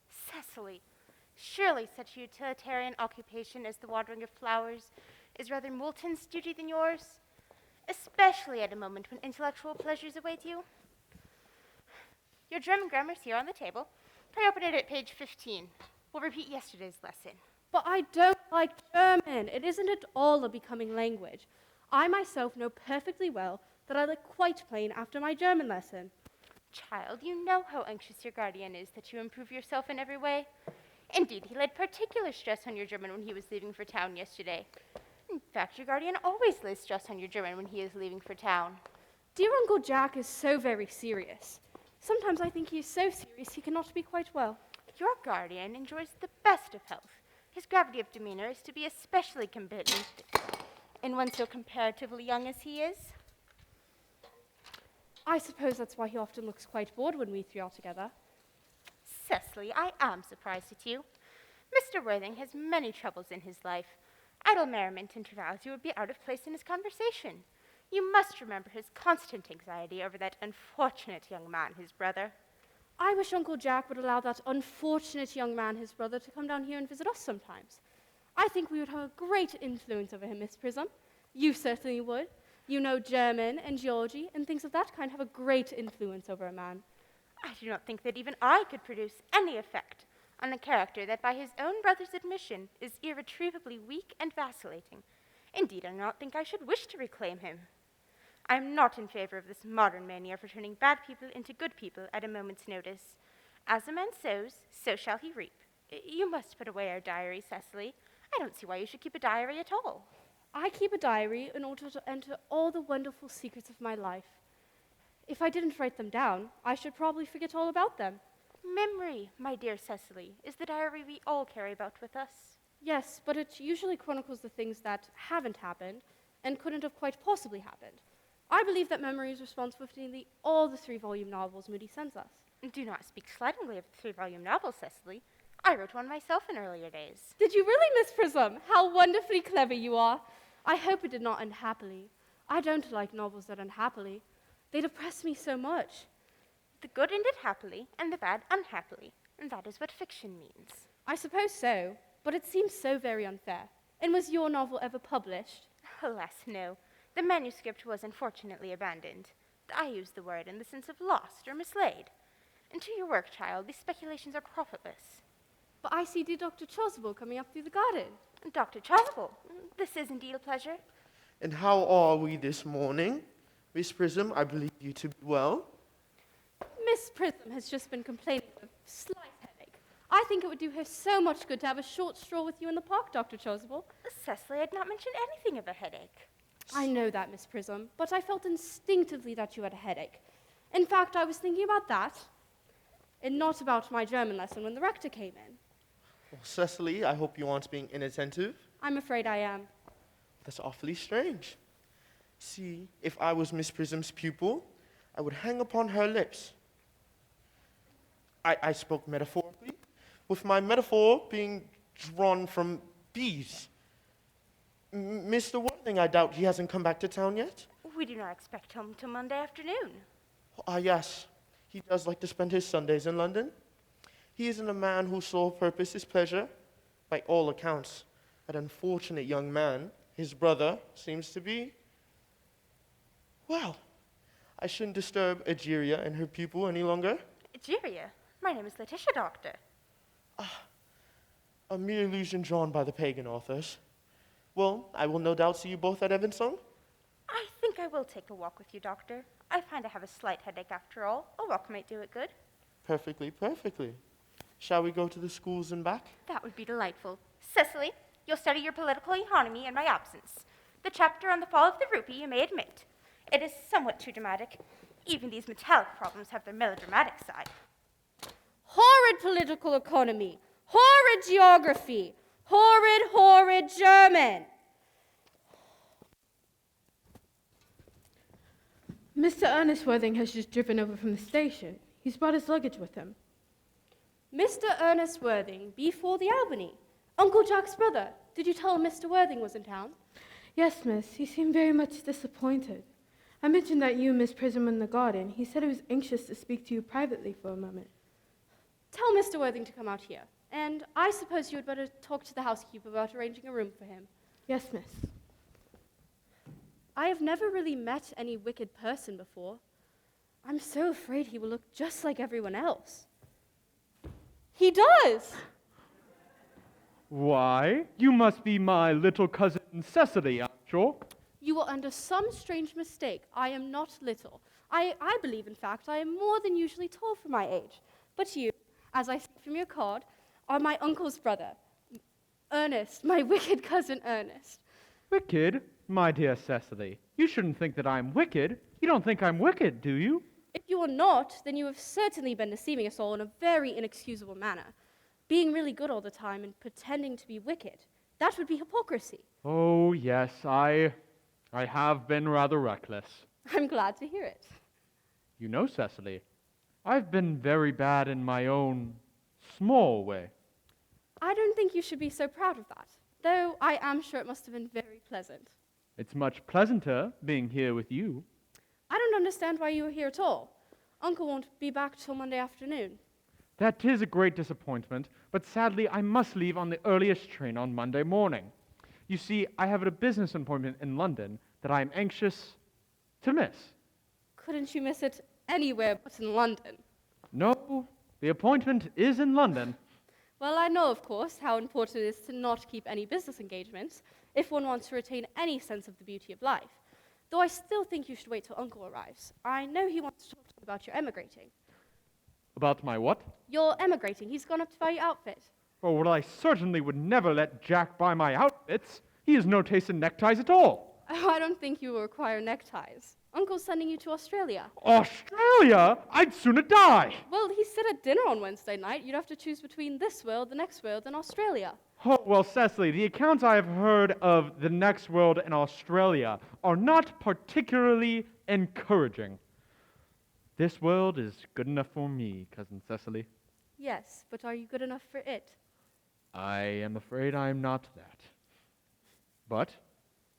Cecily, surely such a utilitarian occupation as the watering of flowers is rather Moulton's duty than yours, especially at a moment when intellectual pleasures await you. Your German grammar's here on the table. Pray open it at page 15. We'll repeat yesterday's lesson. But I don't like German. It isn't at all a becoming language. I myself know perfectly well that I look quite plain after my German lesson. Child, you know how anxious your guardian is that you improve yourself in every way. Indeed, he laid particular stress on your German when he was leaving for town yesterday. In fact, your guardian always lays stress on your German when he is leaving for town. Dear Uncle Jack is so very serious. Sometimes I think he is so serious he cannot be quite well. Your guardian enjoys the best of health. His gravity of demeanor is to be especially competent in one so comparatively young as he is. I suppose that's why he often looks quite bored when we three are together. Cecily, I am surprised at you. Mr. Worthing has many troubles in his life. Idle merriment intervals you would be out of place in his conversation. You must remember his constant anxiety over that unfortunate young man, his brother. I wish Uncle Jack would allow that unfortunate young man, his brother, to come down here and visit us sometimes. I think we would have a great influence over him, Miss Prism. You certainly would. You know German and geology and things of that kind have a great influence over a man. I do not think that even I could produce any effect on a character that by his own brother's admission is irretrievably weak and vacillating. Indeed, I do not think I should wish to reclaim him. I am not in favor of this modern mania for turning bad people into good people at a moment's notice. As a man sows, so shall he reap. You must put away our diary, Cecily. I don't see why you should keep a diary at all. I keep a diary in order to enter all the wonderful secrets of my life. If I didn't write them down, I should probably forget all about them. Memory, my dear Cecily, is the diary we all carry about with us. Yes, but it usually chronicles the things that haven't happened and couldn't have quite possibly happened. I believe that memory is responsible for nearly all the 3-volume novels Moody sends us. Do not speak slightingly of the 3-volume novel, Cecily. I wrote one myself in earlier days. Did you really, Miss Prism? How wonderfully clever you are. I hope it did not end happily. I don't like novels that end happily. They depress me so much. The good ended happily, and the bad unhappily, and that is what fiction means. I suppose so, but it seems so very unfair. And was your novel ever published? Alas, no. The manuscript was unfortunately abandoned. I use the word in the sense of lost or mislaid. And to your work, child, these speculations are profitless. But I see dear Dr. Chausible coming up through the garden. Dr. Chausible, this is indeed a pleasure. And how are we this morning? Miss Prism, I believe you to be well. Miss Prism has just been complaining of a slight headache. I think it would do her so much good to have a short stroll with you in the park, Dr. Chausible. Cecily had not mentioned anything of a headache. I know that, Miss Prism, but I felt instinctively that you had a headache. In fact, I was thinking about that, and not about my German lesson when the rector came in. Well, Cecily, I hope you aren't being inattentive. I'm afraid I am. That's awfully strange. See, if I was Miss Prism's pupil, I would hang upon her lips. I spoke metaphorically, with my metaphor being drawn from bees. Mr. Worthing, I doubt he hasn't come back to town yet? We do not expect him till Monday afternoon. Ah, yes. He does like to spend his Sundays in London. He isn't a man whose sole purpose is pleasure. By all accounts, that unfortunate young man, his brother, seems to be. Well, I shouldn't disturb Egeria and her pupil any longer. Egeria? My name is Letitia, Doctor. A mere illusion drawn by the pagan authors. Well, I will no doubt see you both at Evansong. I think I will take a walk with you, Doctor. I find I have a slight headache after all. A walk might do it good. Perfectly, perfectly. Shall we go to the schools and back? That would be delightful. Cecily, you'll study your political economy in my absence. The chapter on the fall of the rupee you may admit. It is somewhat too dramatic. Even these metallic problems have their melodramatic side. Horrid political economy, horrid geography, horrid German. Mr. Ernest Worthing has just driven over from the station. He's brought his luggage with him. Mr. Ernest Worthing, before the Albany. Uncle Jack's brother. Did you tell him Mr. Worthing was in town? Yes, miss. He seemed very much disappointed. I mentioned that you, Miss Prism, were in the garden. He said he was anxious to speak to you privately for a moment. Tell Mr. Worthing to come out here. And I suppose you had better talk to the housekeeper about arranging a room for him. Yes, miss. I have never really met any wicked person before. I'm so afraid he will look just like everyone else. He does! Why, you must be my little cousin Cecily, I'm sure. You are under some strange mistake. I am not little. I believe, in fact, I am more than usually tall for my age. But you, as I see from your card, are my uncle's brother, Ernest, my wicked cousin Ernest. Wicked? My dear Cecily, you shouldn't think that I'm wicked. You don't think I'm wicked, do you? If you are not, then you have certainly been deceiving us all in a very inexcusable manner. Being really good all the time and pretending to be wicked, that would be hypocrisy. Oh, yes, I have been rather reckless. I'm glad to hear it. You know, Cecily, I've been very bad in my own small way. I don't think you should be so proud of that, though I am sure it must have been very pleasant. It's much pleasanter being here with you. I don't understand why you are here at all. Uncle won't be back till Monday afternoon. That is a great disappointment, but sadly I must leave on the earliest train on Monday morning. You see, I have a business appointment in London that I am anxious to miss. Couldn't you miss it anywhere but in London? No, the appointment is in London. Well, I know, of course, how important it is to not keep any business engagements if one wants to retain any sense of the beauty of life. Though I still think you should wait till Uncle arrives. I know he wants to talk to you about your emigrating. About my what? You're emigrating. He's gone up to buy your outfit. Oh, well, I certainly would never let Jack buy my outfits. He has no taste in neckties at all. Oh, I don't think you will require neckties. Uncle's sending you to Australia. Australia? I'd sooner die. Well, he said at dinner on Wednesday night you'd have to choose between this world, the next world, and Australia. Oh, well, Cecily, the accounts I have heard of the next world in Australia are not particularly encouraging. This world is good enough for me, Cousin Cecily. Yes, but are you good enough for it? I am afraid I'm not that. But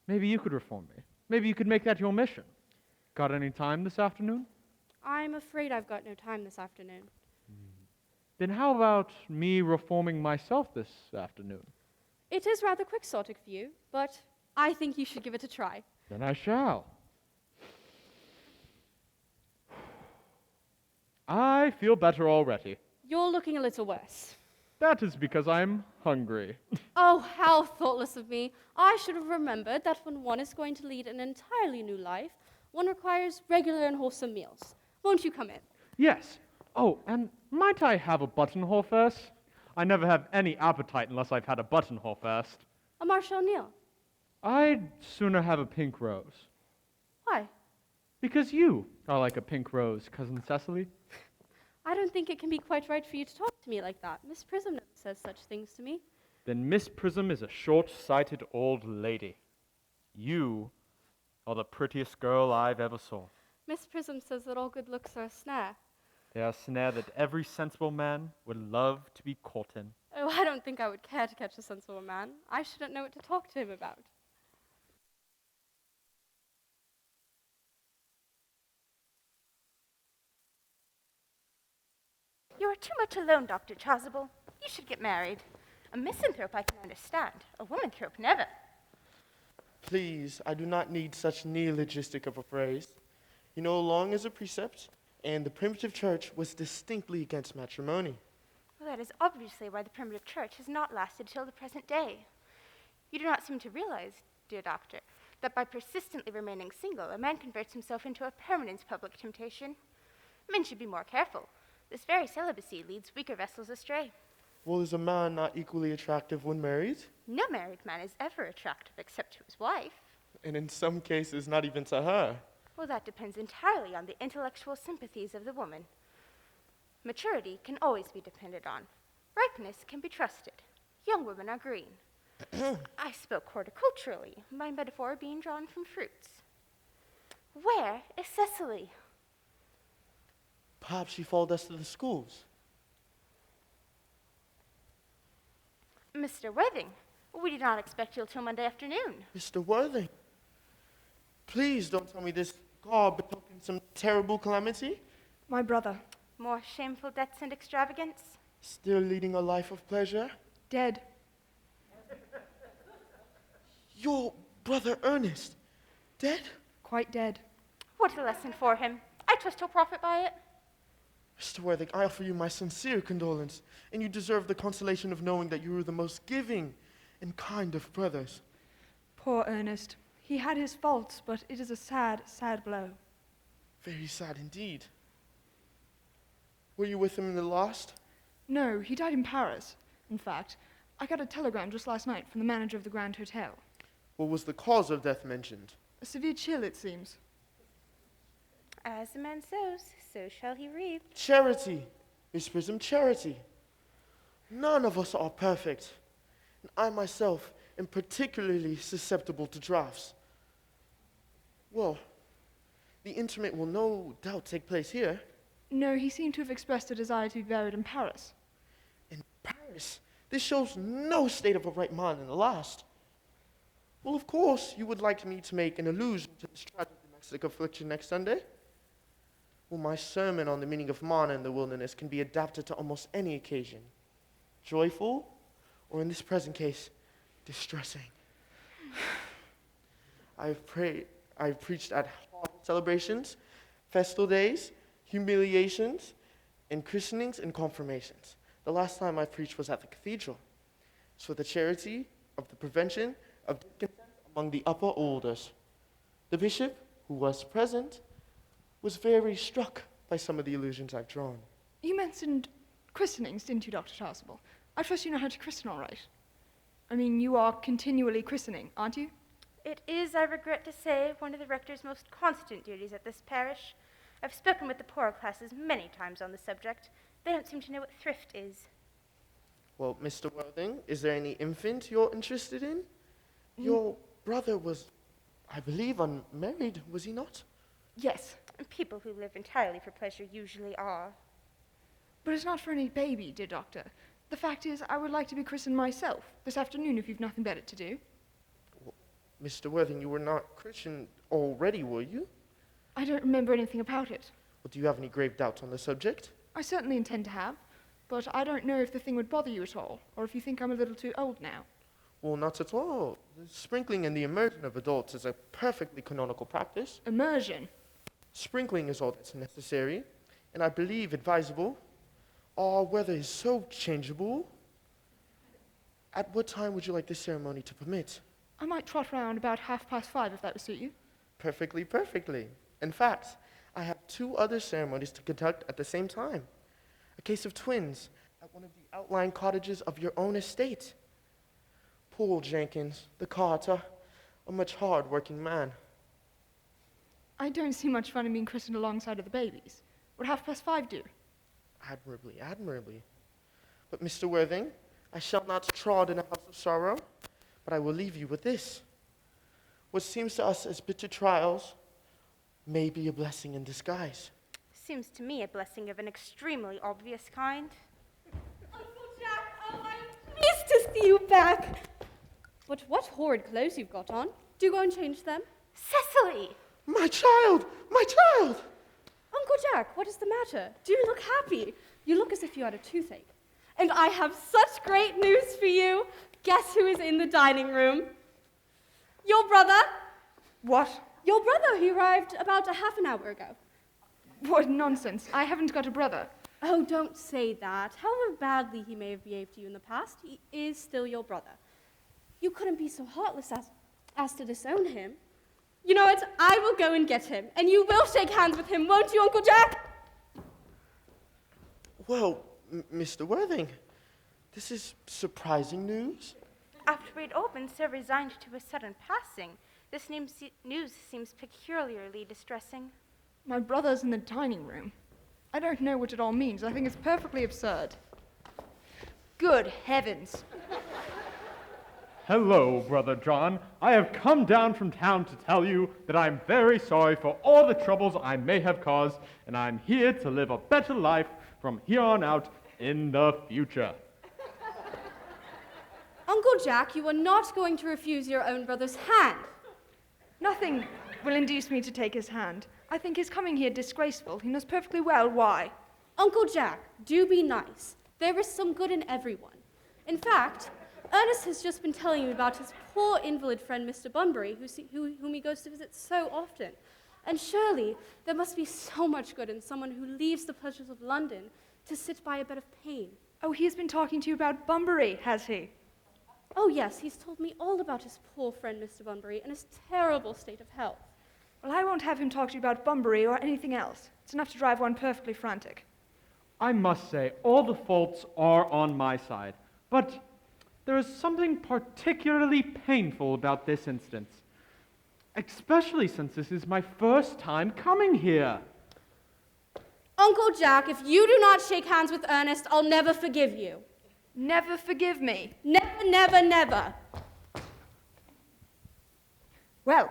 maybe you could reform me. Maybe you could make that your mission. Got any time this afternoon? I'm afraid I've got no time this afternoon. Then how about me reforming myself this afternoon? It is rather quixotic for you, but I think you should give it a try. Then I shall. I feel better already. You're looking a little worse. That is because I'm hungry. Oh, how thoughtless of me. I should have remembered that when one is going to lead an entirely new life, one requires regular and wholesome meals. Won't you come in? Yes. Oh, and might I have a buttonhole first? I never have any appetite unless I've had a buttonhole first. A Marshall O'Neill. I'd sooner have a pink rose. Why? Because you are like a pink rose, Cousin Cecily. I don't think it can be quite right for you to talk to me like that. Miss Prism never says such things to me. Then Miss Prism is a short-sighted old lady. You are the prettiest girl I've ever saw. Miss Prism says that all good looks are a snare. They are a snare that every sensible man would love to be caught in. Oh, I don't think I would care to catch a sensible man. I shouldn't know what to talk to him about. You are too much alone, Dr. Chausible. You should get married. A misanthrope I can understand. A womanthrope never. Please, I do not need such neologistic of a phrase. You know, long as a precept, and the primitive church was distinctly against matrimony. Well, that is obviously why the primitive church has not lasted till the present day. You do not seem to realize, dear doctor, that by persistently remaining single, a man converts himself into a permanent public temptation. Men should be more careful. This very celibacy leads weaker vessels astray. Well, is a man not equally attractive when married? No married man is ever attractive except to his wife. And in some cases, not even to her. Well, that depends entirely on the intellectual sympathies of the woman. Maturity can always be depended on. Ripeness can be trusted. Young women are green. I spoke horticulturally, my metaphor being drawn from fruits. Where is Cecily? Perhaps she followed us to the schools. Mr. Worthing, we did not expect you till Monday afternoon. Mr. Worthing, please don't tell me this God betokens some terrible calamity. My brother, More shameful debts and extravagance? Still leading a life of pleasure. dead. Your brother Ernest, dead? Quite dead. What a lesson for him. I trust he'll profit by it. Mr. Worthing, I offer you my sincere condolence, and you deserve the consolation of knowing that you are the most giving and kind of brothers. Poor Ernest. He had his faults, but it is a sad, sad blow. Very sad indeed. Were you with him in the last? No, he died in Paris. In fact, I got a telegram just last night from the manager of the Grand Hotel. What was the cause of death mentioned? A severe chill, it seems. As a man sows, so shall he reap. Charity, Miss Prism, charity. None of us are perfect. And I myself am particularly susceptible to drafts. Well, the interment will no doubt take place here. No, he seemed to have expressed a desire to be buried in Paris. In Paris? This shows no state of a right mind in the last. Well, of course, you would like me to make an allusion to this tragic domestic affliction next Sunday. Well, my sermon on the meaning of mana in the wilderness can be adapted to almost any occasion. Joyful, or in this present case, distressing. I've preached at harvest celebrations, festal days, humiliations, and christenings and confirmations. The last time I preached was at the cathedral. It's for the charity of the prevention of discontent among the upper orders. The bishop, who was present, was very struck by some of the allusions I've drawn. You mentioned christenings, didn't you, Dr. Chausible? I trust you know how to christen all right. I mean, you are continually christening, aren't you? It is, I regret to say, one of the rector's most constant duties at this parish. I've spoken with the poorer classes many times on the subject. They don't seem to know what thrift is. Well, Mr. Worthing, is there any infant you're interested in? Your brother was, I believe, unmarried, was he not? Yes. And people who live entirely for pleasure usually are. But it's not for any baby, dear doctor. The fact is, I would like to be christened myself this afternoon if you've nothing better to do. Well, Mr. Worthing, you were not Christian already, were you? I don't remember anything about it. Well, do you have any grave doubts on the subject? I certainly intend to have, but I don't know if the thing would bother you at all, or if you think I'm a little too old now. Well, not at all. The sprinkling and the immersion of adults is a perfectly canonical practice. Immersion? Sprinkling is all that's necessary, and I believe advisable. Our weather is so changeable. At what time would you like this ceremony to permit? I might trot round about 5:30 if that would suit you. Perfectly, perfectly. In fact, I have 2 other ceremonies to conduct at the same time. A case of twins at one of the outlying cottages of your own estate. Poor Jenkins, the carter, a much hard-working man. I don't see much fun in being christened alongside of the babies. Would 5:30 do? Admirably, admirably. But, Mr. Worthing, I shall not trod in a house of sorrow, but I will leave you with this. What seems to us as bitter trials may be a blessing in disguise. Seems to me a blessing of an extremely obvious kind. Uncle Jack, oh, I'm pleased to see you back. But what horrid clothes you've got on. Do go and change them. Cecily! My child! My child! Uncle Jack, what is the matter? Do you look happy? You look as if you had a toothache. And I have such great news for you. Guess who is in the dining room? Your brother. What? Your brother, he arrived about a half an hour ago. What nonsense. I haven't got a brother. Oh, don't say that. However badly he may have behaved to you in the past, he is still your brother. You couldn't be so heartless as to disown him. You know what? I will go and get him, and you will shake hands with him, won't you, Uncle Jack? Well, Mr. Worthing, this is surprising news. After we'd all been so resigned to his sudden passing, this news seems peculiarly distressing. My brother's in the dining room. I don't know what it all means. I think it's perfectly absurd. Good heavens. Hello, Brother John. I have come down from town to tell you that I'm very sorry for all the troubles I may have caused, and I'm here to live a better life from here on out in the future. Uncle Jack, you are not going to refuse your own brother's hand. Nothing will induce me to take his hand. I think his coming here disgraceful. He knows perfectly well why. Uncle Jack, do be nice. There is some good in everyone. In fact, Ernest has just been telling me about his poor invalid friend, Mr. Bunbury, whom he goes to visit so often. And surely there must be so much good in someone who leaves the pleasures of London to sit by a bed of pain. Oh, he has been talking to you about Bunbury, has he? Oh, yes, he's told me all about his poor friend, Mr. Bunbury, and his terrible state of health. Well, I won't have him talk to you about Bunbury or anything else. It's enough to drive one perfectly frantic. I must say, all the faults are on my side, but there is something particularly painful about this instance, especially since this is my first time coming here. Uncle Jack, if you do not shake hands with Ernest, I'll never forgive you. Never forgive me. Never, never, never. Well,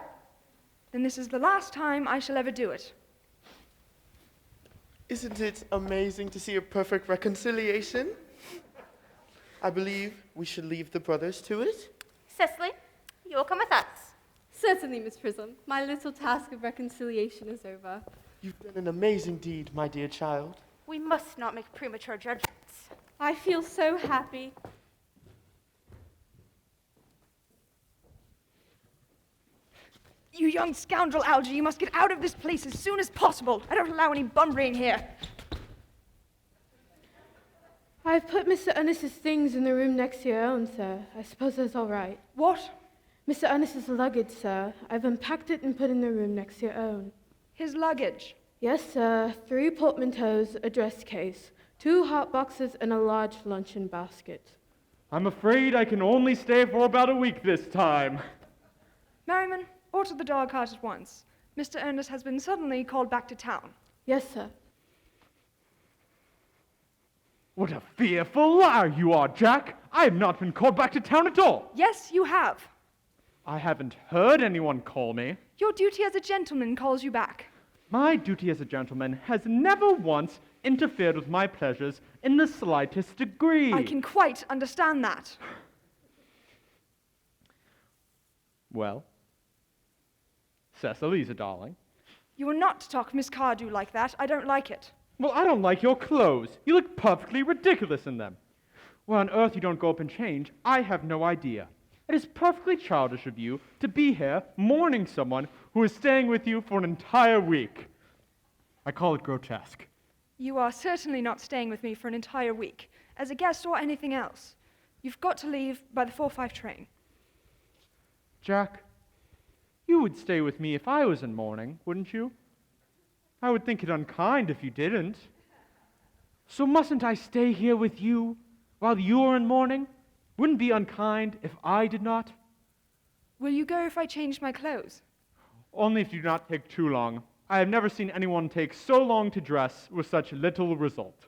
then this is the last time I shall ever do it. Isn't it amazing to see a perfect reconciliation? I believe we should leave the brothers to it. Cecily, you will come with us. Certainly, Miss Prism. My little task of reconciliation is over. You've done an amazing deed, my dear child. We must not make premature judgments. I feel so happy. You young scoundrel, Algy, you must get out of this place as soon as possible. I don't allow any bumbling here. I've put Mr. Ernest's things in the room next to your own, sir. I suppose that's all right. What? Mr. Ernest's luggage, sir. I've unpacked it and put in the room next to your own. His luggage. Yes, sir. 3 portmanteaus, a dress case, 2 hot boxes, and a large luncheon basket. I'm afraid I can only stay for about a week this time. Merriman, order the dog cart at once. Mr. Ernest has been suddenly called back to town. Yes, sir. What a fearful liar you are, Jack! I have not been called back to town at all! Yes, you have. I haven't heard anyone call me. Your duty as a gentleman calls you back. My duty as a gentleman has never once interfered with my pleasures in the slightest degree. I can quite understand that. Well, Cecily's a darling. You are not to talk Miss Cardew like that. I don't like it. Well, I don't like your clothes. You look perfectly ridiculous in them. Why on earth you don't go up and change, I have no idea. It is perfectly childish of you to be here mourning someone who is staying with you for an entire week. I call it grotesque. You are certainly not staying with me for an entire week, as a guest or anything else. You've got to leave by the 4:05 train. Jack, you would stay with me if I was in mourning, wouldn't you? I would think it unkind if you didn't. So mustn't I stay here with you while you are in mourning? Wouldn't it be unkind if I did not? Will you go if I change my clothes? Only if you do not take too long. I have never seen anyone take so long to dress with such little result.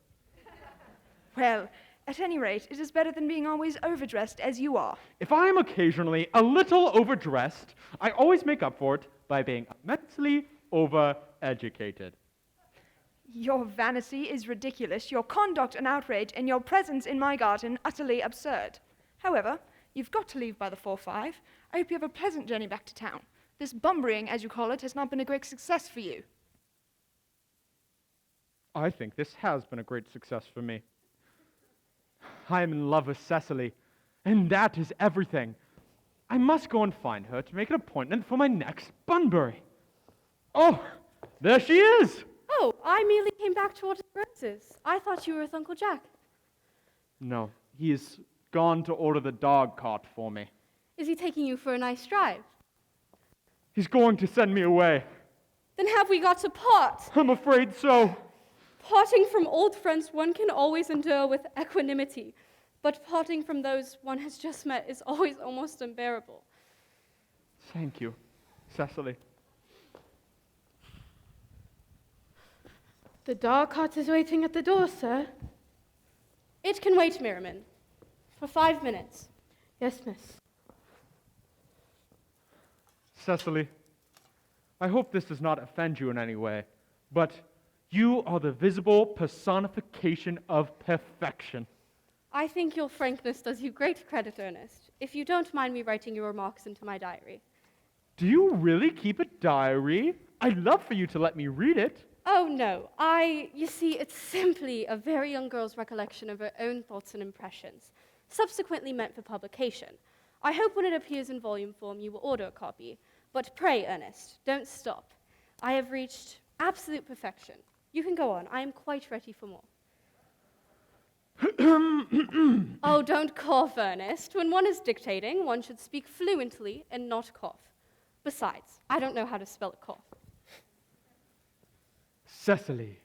Well, at any rate, it is better than being always overdressed as you are. If I am occasionally a little overdressed, I always make up for it by being immensely overeducated. Your vanity is ridiculous, your conduct an outrage, and your presence in my garden utterly absurd. However, you've got to leave by the 4:05. I hope you have a pleasant journey back to town. This bumbering, as you call it, has not been a great success for you. I think this has been a great success for me. I am in love with Cecily, and that is everything. I must go and find her to make an appointment for my next Bunbury. Oh, there she is! Oh, I merely came back to order the roses. I thought you were with Uncle Jack. No, he has gone to order the dog cart for me. Is he taking you for a nice drive? He's going to send me away. Then have we got to part? I'm afraid so. Parting from old friends one can always endure with equanimity, but parting from those one has just met is always almost unbearable. Thank you, Cecily. The dog cart is waiting at the door, sir. It can wait, Merriman, for 5 minutes. Yes, miss. Cecily, I hope this does not offend you in any way, but you are the visible personification of perfection. I think your frankness does you great credit, Ernest, if you don't mind me writing your remarks into my diary. Do you really keep a diary? I'd love for you to let me read it. Oh, no. You see, it's simply a very young girl's recollection of her own thoughts and impressions, subsequently meant for publication. I hope when it appears in volume form you will order a copy. But pray, Ernest, don't stop. I have reached absolute perfection. You can go on. I am quite ready for more. Oh, don't cough, Ernest. When one is dictating, one should speak fluently and not cough. Besides, I don't know how to spell a cough. Cecily,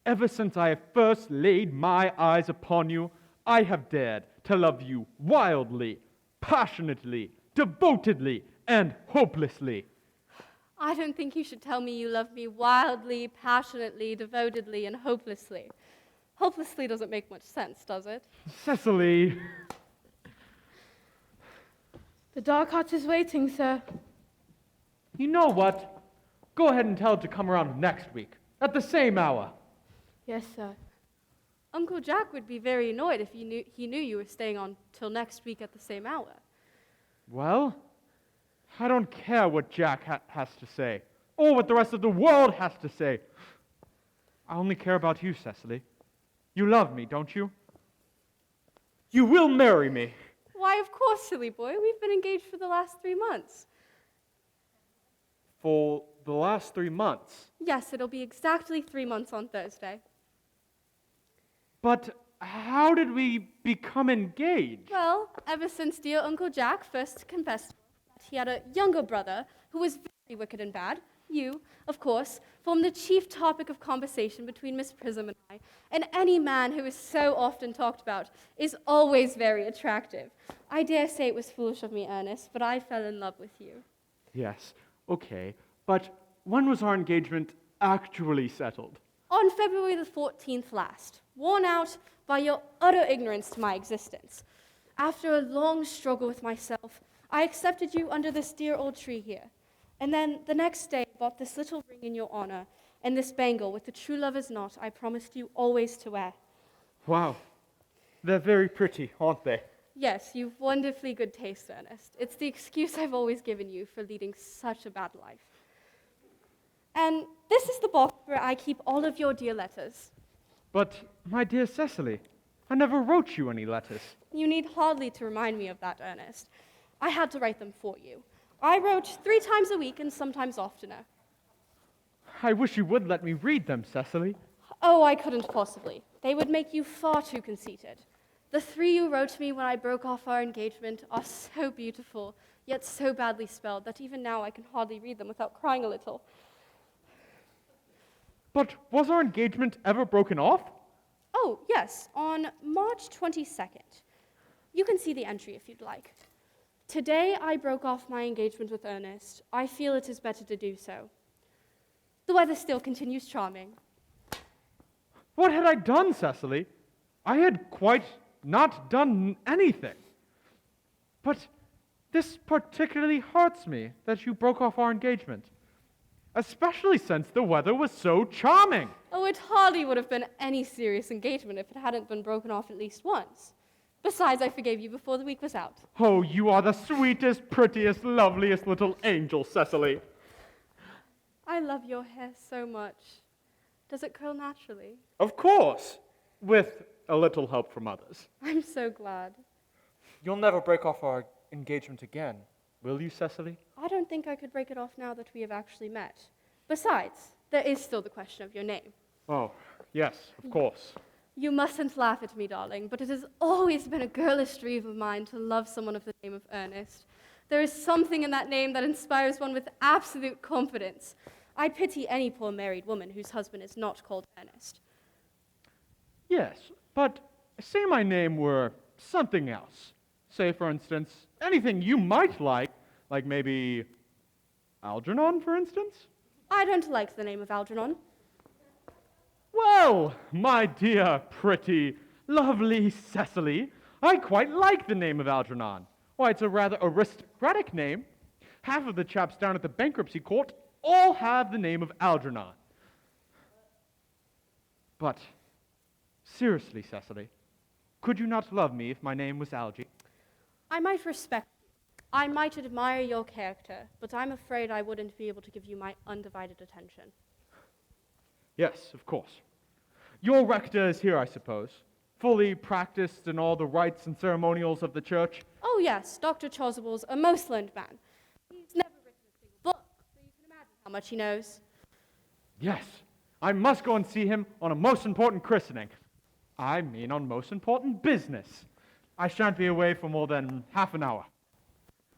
ever since I have first laid my eyes upon you, I have dared to love you wildly, passionately, devotedly, and hopelessly. I don't think you should tell me you love me wildly, passionately, devotedly, and hopelessly. Hopelessly doesn't make much sense, does it? Cecily. The dark heart is waiting, sir. You know what? Go ahead and tell it to come around next week, at the same hour. Yes, sir. Uncle Jack would be very annoyed if he knew you were staying on till next week at the same hour. Well, I don't care what Jack has to say, or what the rest of the world has to say. I only care about you, Cecily. You love me, don't you? You will marry me. Why, of course, silly boy. We've been engaged for the last 3 months. For the last 3 months. Yes, it'll be exactly 3 months on Thursday. But how did we become engaged? Well, ever since dear Uncle Jack first confessed that he had a younger brother who was very wicked and bad, you, of course, formed the chief topic of conversation between Miss Prism and I, and any man who is so often talked about is always very attractive. I dare say it was foolish of me, Ernest, but I fell in love with you. Yes, okay. But when was our engagement actually settled? On February the 14th last, worn out by your utter ignorance to my existence. After a long struggle with myself, I accepted you under this dear old tree here. And then the next day bought this little ring in your honor and this bangle with the true lover's knot I promised you always to wear. Wow. They're very pretty, aren't they? Yes, you've wonderfully good taste, Ernest. It's the excuse I've always given you for leading such a bad life. And this is the box where I keep all of your dear letters. But, my dear Cecily, I never wrote you any letters. You need hardly to remind me of that, Ernest. I had to write them for you. I wrote 3 times a week and sometimes oftener. I wish you would let me read them, Cecily. Oh, I couldn't possibly. They would make you far too conceited. The 3 you wrote to me when I broke off our engagement are so beautiful, yet so badly spelled that even now I can hardly read them without crying a little. But was our engagement ever broken off? Oh, yes, on March 22nd. You can see the entry if you'd like. Today I broke off my engagement with Ernest. I feel it is better to do so. The weather still continues charming. What had I done, Cecily? I had quite not done anything. But this particularly hurts me that you broke off our engagement, especially since the weather was so charming. Oh, it hardly would have been any serious engagement if it hadn't been broken off at least once. Besides, I forgave you before the week was out. Oh, you are the sweetest, prettiest, loveliest little angel, Cecily. I love your hair so much. Does it curl naturally? Of course, with a little help from others. I'm so glad. You'll never break off our engagement again, will you, Cecily? I don't think I could break it off now that we have actually met. Besides, there is still the question of your name. Oh, yes, of course. You mustn't laugh at me, darling, but it has always been a girlish dream of mine to love someone of the name of Ernest. There is something in that name that inspires one with absolute confidence. I pity any poor married woman whose husband is not called Ernest. Yes, but say my name were something else. Say, for instance, anything you might like maybe Algernon, for instance? I don't like the name of Algernon. Well, my dear, pretty, lovely Cecily, I quite like the name of Algernon. Why, it's a rather aristocratic name. Half of the chaps down at the bankruptcy court all have the name of Algernon. But, seriously, Cecily, could you not love me if my name was Algie? I might respect you. I might admire your character, but I'm afraid I wouldn't be able to give you my undivided attention. Yes, of course. Your rector is here, I suppose, fully practiced in all the rites and ceremonials of the church. Oh yes, Dr. Chausible's a most learned man. He's never written a single book, so you can imagine how much he knows. Yes, I must go and see him on a most important christening. I mean on most important business. I shan't be away for more than half an hour.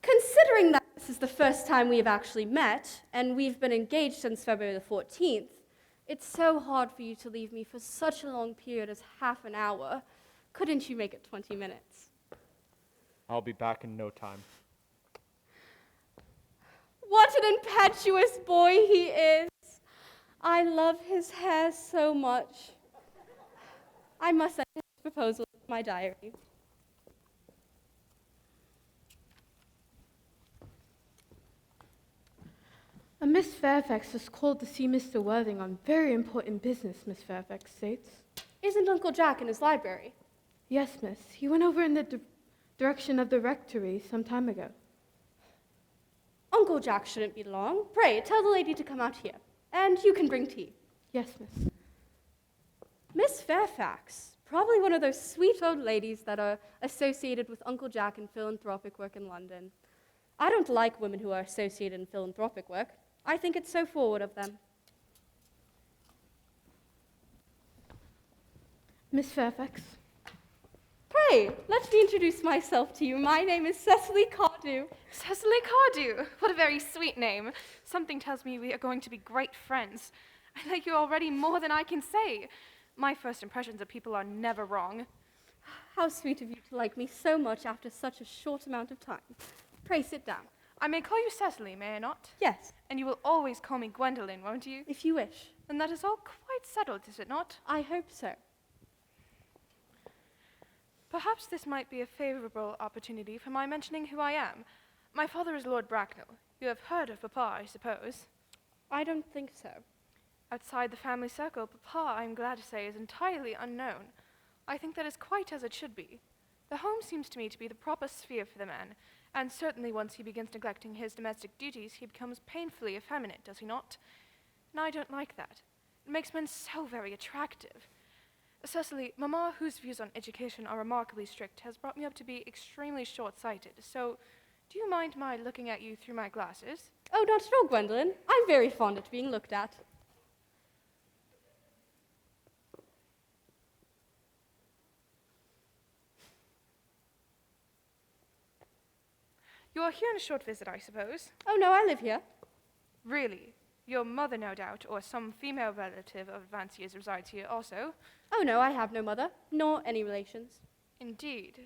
Considering that this is the first time we have actually met, and we've been engaged since February the 14th, it's so hard for you to leave me for such a long period as half an hour. Couldn't you make it 20 minutes? I'll be back in no time. What an impetuous boy he is. I love his hair so much. I must send his proposal to my diary. Miss Fairfax has called to see Mr. Worthing on very important business, Miss Fairfax states. Isn't Uncle Jack in his library? Yes, miss. He went over in the direction of the rectory some time ago. Uncle Jack shouldn't be long. Pray, tell the lady to come out here. And you can bring tea. Yes, miss. Miss Fairfax, probably one of those sweet old ladies that are associated with Uncle Jack in philanthropic work in London. I don't like women who are associated in philanthropic work. I think it's so forward of them. Miss Fairfax. Pray, let me introduce myself to you. My name is Cecily Cardew. Cecily Cardew. What a very sweet name. Something tells me we are going to be great friends. I like you already more than I can say. My first impressions of people are never wrong. How sweet of you to like me so much after such a short amount of time. Pray sit down. I may call you Cecily, may I not? Yes, And you will always call me Gwendolyn, won't you? if you wish. And that is all quite settled, is it not? I hope so. Perhaps this might be a favorable opportunity for my mentioning who I am. My father is Lord Bracknell. You have heard of Papa, I suppose. I don't think so. Outside the family circle, Papa, I'm glad to say, is entirely unknown. I think that is quite as it should be. The home seems to me to be the proper sphere for the man, and certainly once he begins neglecting his domestic duties, he becomes painfully effeminate, does he not? And I don't like that. It makes men so very attractive. Cecily, Mamma, whose views on education are remarkably strict, has brought me up to be extremely short-sighted, so do you mind my looking at you through my glasses? Oh, not at all, Gwendolyn. I'm very fond of being looked at. You are here on a short visit, I suppose? Oh, no, I live here. Really? Your mother, no doubt, or some female relative of advanced years resides here also? Oh, no, I have no mother, nor any relations. Indeed.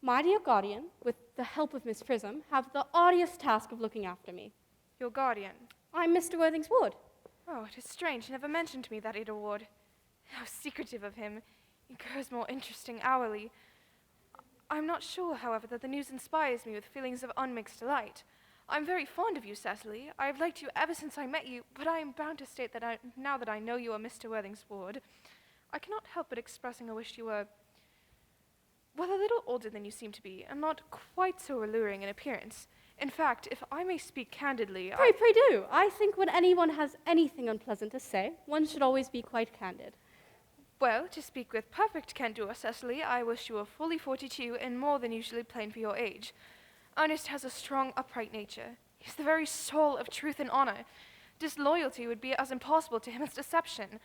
My dear guardian, with the help of Miss Prism, have the arduous task of looking after me. Your guardian? I'm Mr. Worthing's ward. Oh, it is strange. He never mentioned to me that Ada Ward. How secretive of him. He grows more interesting hourly. I'm not sure, however, that the news inspires me with feelings of unmixed delight. I'm very fond of you, Cecily. I have liked you ever since I met you, but I am bound to state that now that I know you are Mr. Worthing's ward, I cannot help but expressing a wish you were, well, a little older than you seem to be, and not quite so alluring in appearance. In fact, if I may speak candidly, Pray do. I think when anyone has anything unpleasant to say, one should always be quite candid. Well, to speak with perfect candor, Cecily, I wish you were fully 42 and more than usually plain for your age. Ernest has a strong, upright nature. He's the very soul of truth and honor. Disloyalty would be as impossible to him as deception.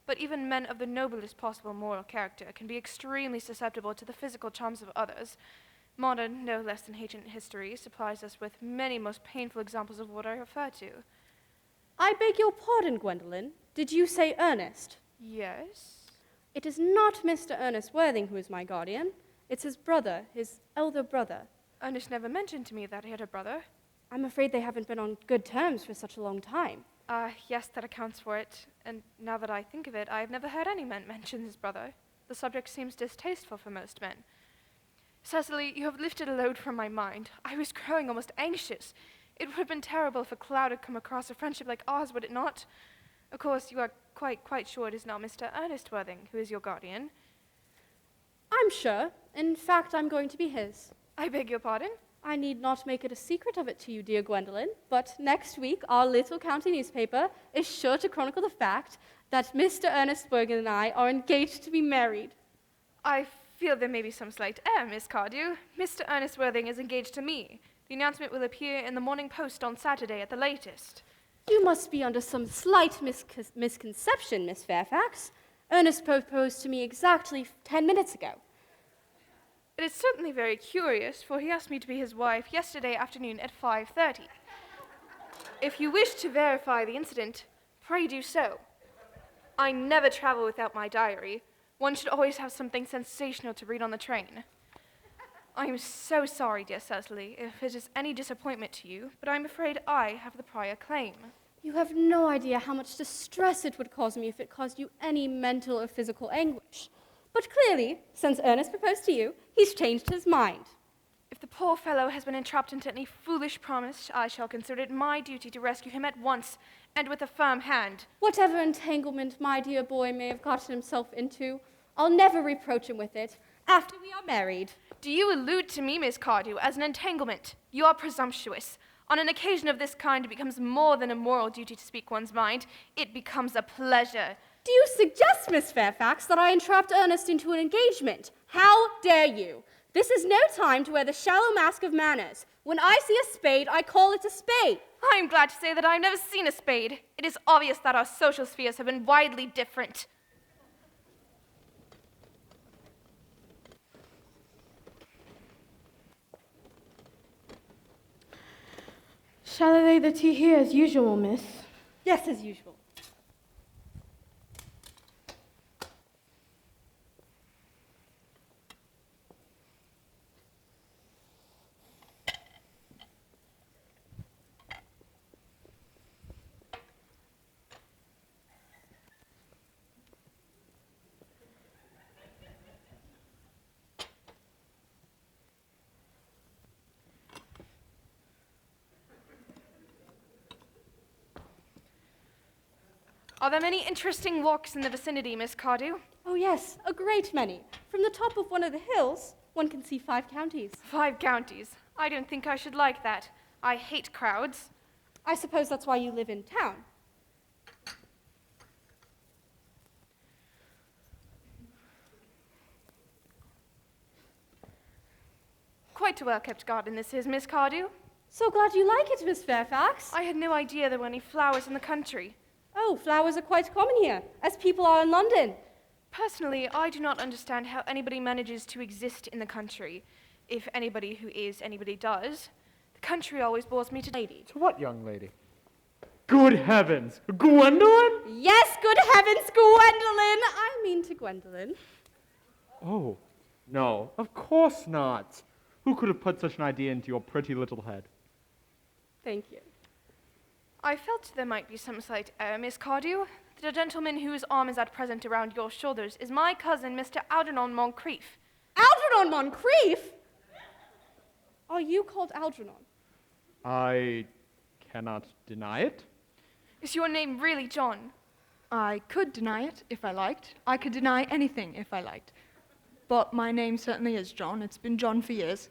But even men of the noblest possible moral character can be extremely susceptible to the physical charms of others. Modern, no less than ancient history, supplies us with many most painful examples of what I refer to. I beg your pardon, Gwendolyn. Did you say Ernest? Yes? It is not Mr. Ernest Worthing who is my guardian. It's his brother, his elder brother. Ernest never mentioned to me that he had a brother. I'm afraid they haven't been on good terms for such a long time. Yes, that accounts for it. And now that I think of it, I've never heard any man mention his brother. The subject seems distasteful for most men. Cecily, you have lifted a load from my mind. I was growing almost anxious. It would have been terrible if a cloud had come across a friendship like ours, would it not? Of course, you are quite sure it is not Mr. Ernest Worthing who is your guardian. I'm sure. In fact, I'm going to be his. I beg your pardon? I need not make it a secret of it to you, dear Gwendolyn, but next week our little county newspaper is sure to chronicle the fact that Mr. Ernest Worthing and I are engaged to be married. I feel there may be some slight error, Miss Cardew. Mr. Ernest Worthing is engaged to me. The announcement will appear in the Morning Post on Saturday at the latest. You must be under some slight misconception, Miss Fairfax. Ernest proposed to me exactly 10 minutes ago. It is certainly very curious, for he asked me to be his wife yesterday afternoon at 5:30. If you wish to verify the incident, pray do so. I never travel without my diary. One should always have something sensational to read on the train. I am so sorry, dear Cecily, if it is any disappointment to you, but I'm afraid I have the prior claim. You have no idea how much distress it would cause me if it caused you any mental or physical anguish. But clearly, since Ernest proposed to you, he's changed his mind. If the poor fellow has been entrapped into any foolish promise, I shall consider it my duty to rescue him at once, and with a firm hand. Whatever entanglement my dear boy may have gotten himself into, I'll never reproach him with it after we are married. Do you allude to me, Miss Cardew, as an entanglement? You are presumptuous. On an occasion of this kind, it becomes more than a moral duty to speak one's mind. It becomes a pleasure. Do you suggest, Miss Fairfax, that I entrapped Ernest into an engagement? How dare you? This is no time to wear the shallow mask of manners. When I see a spade, I call it a spade. I am glad to say that I have never seen a spade. It is obvious that our social spheres have been widely different. Shall I lay the tea here as usual, miss? Yes, as usual. Are there many interesting walks in the vicinity, Miss Cardew? Oh, yes, a great many. From the top of one of the hills, one can see 5 counties. 5 counties. I don't think I should like that. I hate crowds. I suppose that's why you live in town. Quite a well-kept garden this is, Miss Cardew. So glad you like it, Miss Fairfax. I had no idea there were any flowers in the country. Oh, flowers are quite common here, as people are in London. Personally, I do not understand how anybody manages to exist in the country. If anybody who is anybody does. The country always bores me to lady. To what young lady? Good heavens! Gwendolyn? Yes, good heavens, Gwendolyn! I mean to Gwendolyn. Oh, no, of course not. Who could have put such an idea into your pretty little head? Thank you. I felt there might be some slight error, Miss Cardew. The gentleman whose arm is at present around your shoulders is my cousin, Mr. Algernon Moncreiff. Algernon Moncreiff? Are you called Algernon? I cannot deny it. Is your name really John? I could deny it if I liked. I could deny anything if I liked. But my name certainly is John. It's been John for years.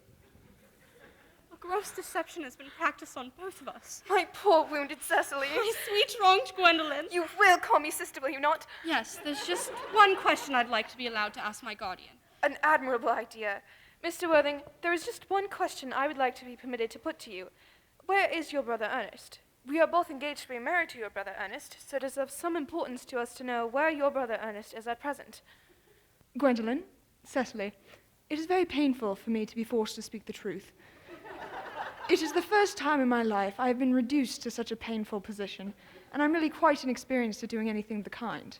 A gross deception has been practiced on both of us. My poor wounded Cecily. My sweet wronged Gwendolyn. You will call me sister, will you not? Yes, there's just one question I'd like to be allowed to ask my guardian. An admirable idea. Mr. Worthing, there is just one question I would like to be permitted to put to you. Where is your brother Ernest? We are both engaged to be married to your brother Ernest, so it is of some importance to us to know where your brother Ernest is at present. Gwendolyn, Cecily, it is very painful for me to be forced to speak the truth. It is the first time in my life I have been reduced to such a painful position, and I'm really quite inexperienced at doing anything of the kind.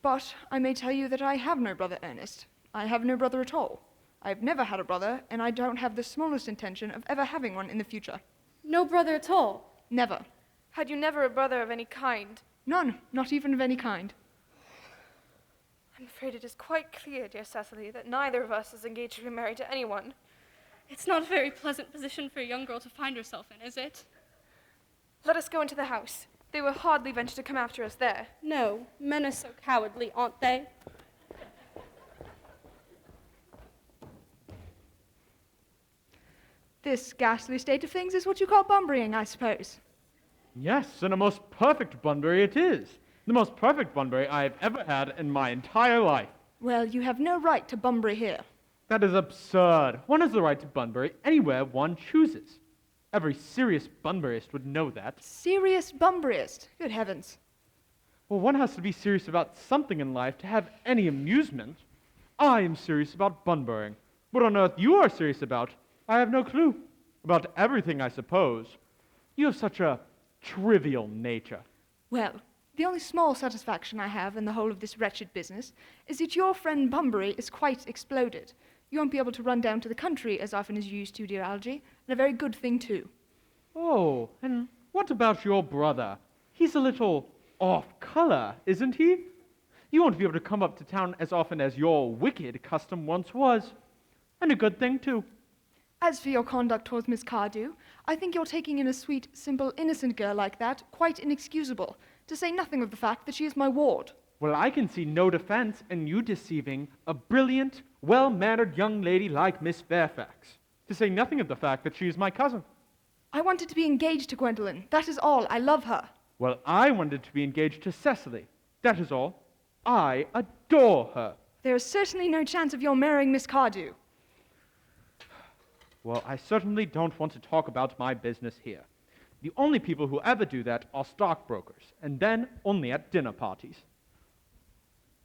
But I may tell you that I have no brother Ernest. I have no brother at all. I've never had a brother, and I don't have the smallest intention of ever having one in the future. No brother at all? Never. Had you never a brother of any kind? None, not even of any kind. I'm afraid it is quite clear, dear Cecily, that neither of us is engaged to be married to anyone. It's not a very pleasant position for a young girl to find herself in, is it? Let us go into the house. They will hardly venture to come after us there. No, men are so cowardly, aren't they? This ghastly state of things is what you call Bunburying, I suppose. Yes, and a most perfect Bunbury it is. The most perfect Bunbury I have ever had in my entire life. Well, you have no right to Bunbury here. That is absurd. One has the right to Bunbury anywhere one chooses. Every serious Bunburyist would know that. Serious Bunburyist? Good heavens. Well, one has to be serious about something in life to have any amusement. I am serious about Bunburying. What on earth you are serious about, I have no clue. About everything, I suppose. You have such a trivial nature. Well, the only small satisfaction I have in the whole of this wretched business is that your friend Bunbury is quite exploded. You won't be able to run down to the country as often as you used to, dear Algy, and a very good thing, too. Oh, and what about your brother? He's a little off-color, isn't he? You won't be able to come up to town as often as your wicked custom once was. And a good thing, too. As for your conduct towards Miss Cardew, I think you're taking in a sweet, simple, innocent girl like that quite inexcusable, to say nothing of the fact that she is my ward. Well, I can see no defense in you deceiving a brilliant, well-mannered young lady like Miss Fairfax, to say nothing of the fact that she is my cousin. I wanted to be engaged to Gwendolyn. That is all. I love her. Well, I wanted to be engaged to Cecily. That is all. I adore her. There is certainly no chance of your marrying Miss Cardew. Well, I certainly don't want to talk about my business here. The only people who ever do that are stockbrokers, and then only at dinner parties.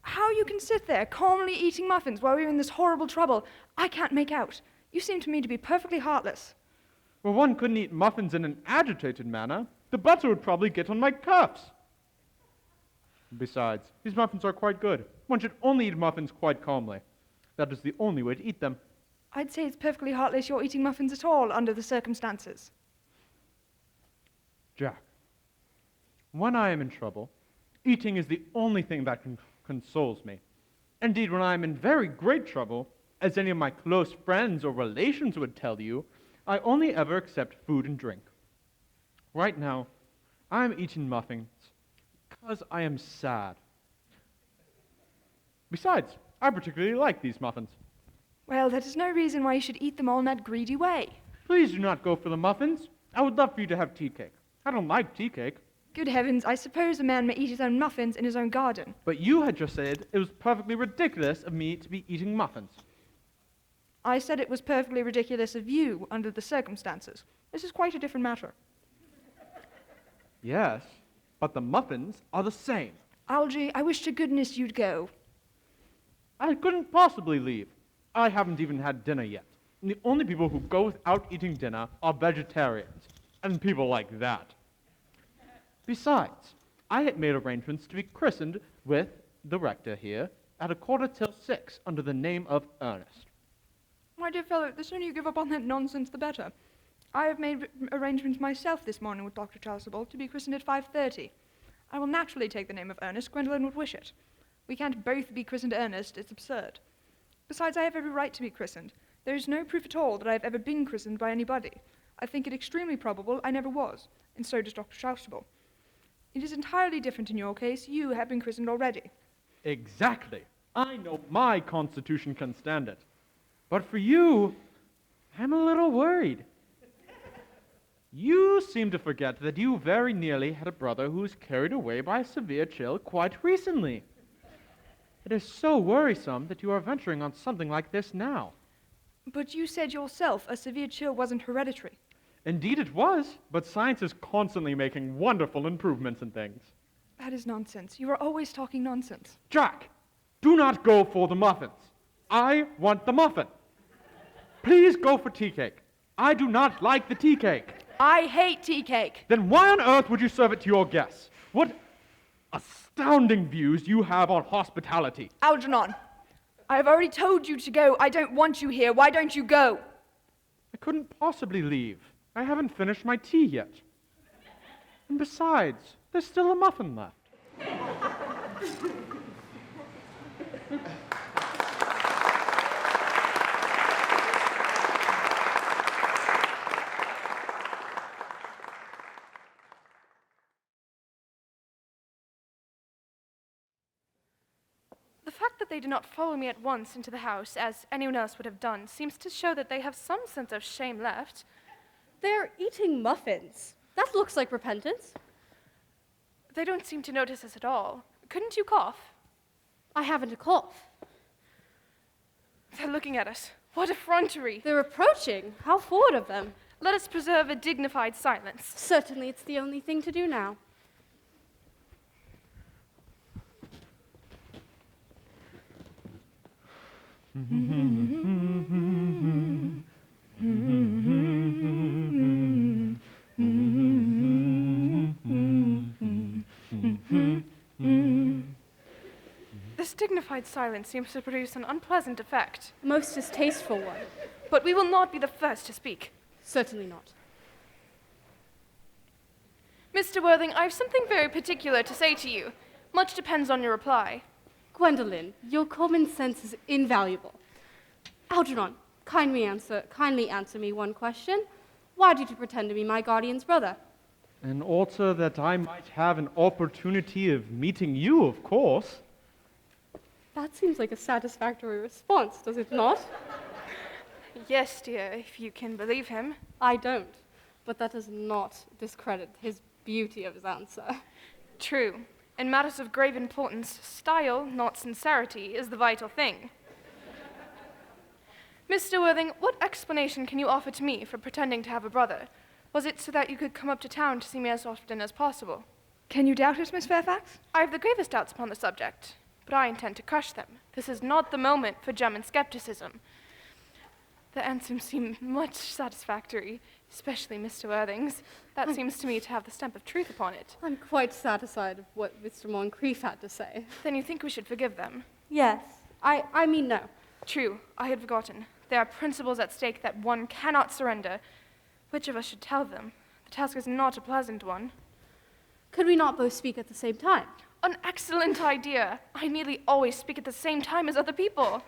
How you can sit there calmly eating muffins while we're in this horrible trouble, I can't make out. You seem to me to be perfectly heartless. Well, one couldn't eat muffins in an agitated manner. The butter would probably get on my cuffs. Besides, these muffins are quite good. One should only eat muffins quite calmly. That is the only way to eat them. I'd say it's perfectly heartless you're eating muffins at all under the circumstances. Jack, when I am in trouble, eating is the only thing that consoles me. Indeed, when I am in very great trouble, as any of my close friends or relations would tell you, I only ever accept food and drink. Right now, I am eating muffins because I am sad. Besides, I particularly like these muffins. Well, that is no reason why you should eat them all in that greedy way. Please do not go for the muffins. I would love for you to have tea cake. I don't like tea cake. Good heavens, I suppose a man may eat his own muffins in his own garden. But you had just said it was perfectly ridiculous of me to be eating muffins. I said it was perfectly ridiculous of you under the circumstances. This is quite a different matter. Yes, but the muffins are the same. Algy, I wish to goodness you'd go. I couldn't possibly leave. I haven't even had dinner yet. And the only people who go without eating dinner are vegetarians, and people like that. Besides, I had made arrangements to be christened with the rector here at 6:15 under the name of Ernest. My dear fellow, the sooner you give up on that nonsense, the better. I have made arrangements myself this morning with Dr. Chausible to be christened at 5:30. I will naturally take the name of Ernest. Gwendolyn would wish it. We can't both be christened Ernest. It's absurd. Besides, I have every right to be christened. There is no proof at all that I have ever been christened by anybody. I think it extremely probable I never was, and so does Dr. Chausible. It is entirely different in your case. You have been christened already. Exactly. I know my constitution can stand it. But for you, I'm a little worried. You seem to forget that you very nearly had a brother who was carried away by a severe chill quite recently. It is so worrisome that you are venturing on something like this now. But you said yourself a severe chill wasn't hereditary. Indeed it was, but science is constantly making wonderful improvements in things. That is nonsense. You are always talking nonsense. Jack, do not go for the muffins. I want the muffin. Please go for tea cake. I do not like the tea cake. I hate tea cake. Then why on earth would you serve it to your guests? What astounding views you have on hospitality. Algernon, I have already told you to go. I don't want you here. Why don't you go? I couldn't possibly leave. I haven't finished my tea yet. And besides, there's still a muffin left. The fact that they did not follow me at once into the house, as anyone else would have done, seems to show that they have some sense of shame left. They're eating muffins. That looks like repentance. They don't seem to notice us at all. Couldn't you cough? I haven't a cough. They're looking at us. What effrontery! They're approaching. How forward of them. Let us preserve a dignified silence. Certainly, it's the only thing to do now. This dignified dignified silence seems to produce an unpleasant effect. A most distasteful one. But we will not be the first to speak. Certainly not. Mr. Worthing, I have something very particular to say to you. Much depends on your reply. Gwendolyn, your common sense is invaluable. Algernon, kindly answer me one question. Why did you pretend to be my guardian's brother? In order that I might have an opportunity of meeting you, of course. That seems like a satisfactory response, does it not? Yes, dear, if you can believe him. I don't, but that does not discredit his beauty of his answer. True. In matters of grave importance, style, not sincerity, is the vital thing. Mr. Worthing, what explanation can you offer to me for pretending to have a brother? Was it so that you could come up to town to see me as often as possible? Can you doubt it, Miss Fairfax? I have the gravest doubts upon the subject, but I intend to crush them. This is not the moment for German skepticism. The answer seemed much satisfactory, especially Mr. Worthing's. That seems to me to have the stamp of truth upon it. I'm quite satisfied with what Mr. Moncreiff had to say. Then you think we should forgive them? Yes. I mean no. True, I had forgotten. There are principles at stake that one cannot surrender. Which of us should tell them? The task is not a pleasant one. Could we not both speak at the same time? An excellent idea. I nearly always speak at the same time as other people.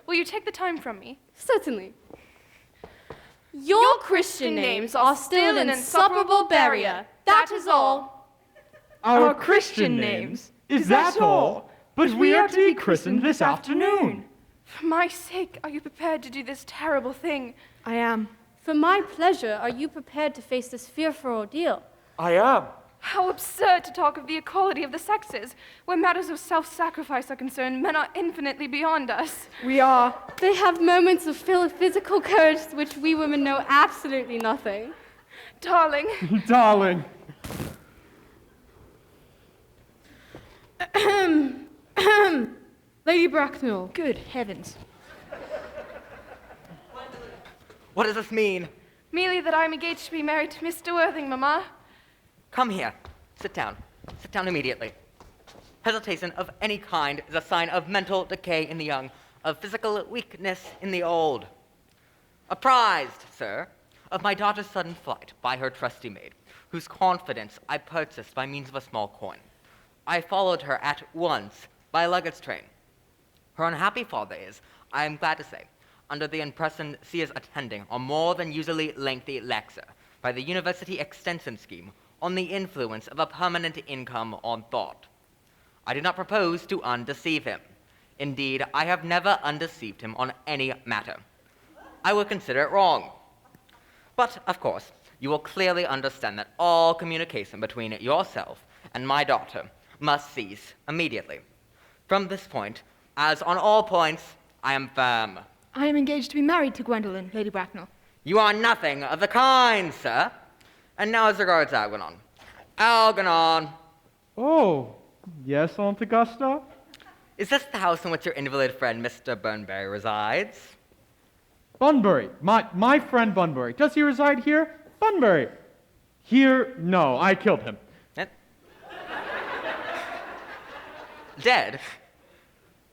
Will you take the time from me? Certainly. Your Christian names are still an insuperable barrier. That is all. Our Christian names? Is that all? But we are to be christened this afternoon. For my sake, are you prepared to do this terrible thing? I am. For my pleasure, are you prepared to face this fearful ordeal? I am. How absurd to talk of the equality of the sexes. Where matters of self-sacrifice are concerned, men are infinitely beyond us. We are. They have moments of physical courage which we women know absolutely nothing. Darling. Darling. Lady Bracknell. Good heavens. What does this mean? Merely that I am engaged to be married to Mr. Worthing, Mamma. Come here. Sit down. Sit down immediately. Hesitation of any kind is a sign of mental decay in the young, of physical weakness in the old. Apprised, sir, of my daughter's sudden flight by her trusty maid, whose confidence I purchased by means of a small coin. I followed her at once by a luggage train. Her unhappy father is, I am glad to say, under the impression she is attending a more than usually lengthy lecture by the University Extension Scheme on the influence of a permanent income on thought. I do not propose to undeceive him. Indeed, I have never undeceived him on any matter. I would consider it wrong. But, of course, you will clearly understand that all communication between yourself and my daughter must cease immediately. From this point, as on all points, I am firm. I am engaged to be married to Gwendolyn, Lady Bracknell. You are nothing of the kind, sir. And now as regards Algernon. Algernon! Oh, yes, Aunt Augusta? Is this the house in which your invalid friend, Mr. Bunbury, resides? Bunbury. My friend Bunbury. Does he reside here? Bunbury. Here? No, I killed him. Eh? Dead?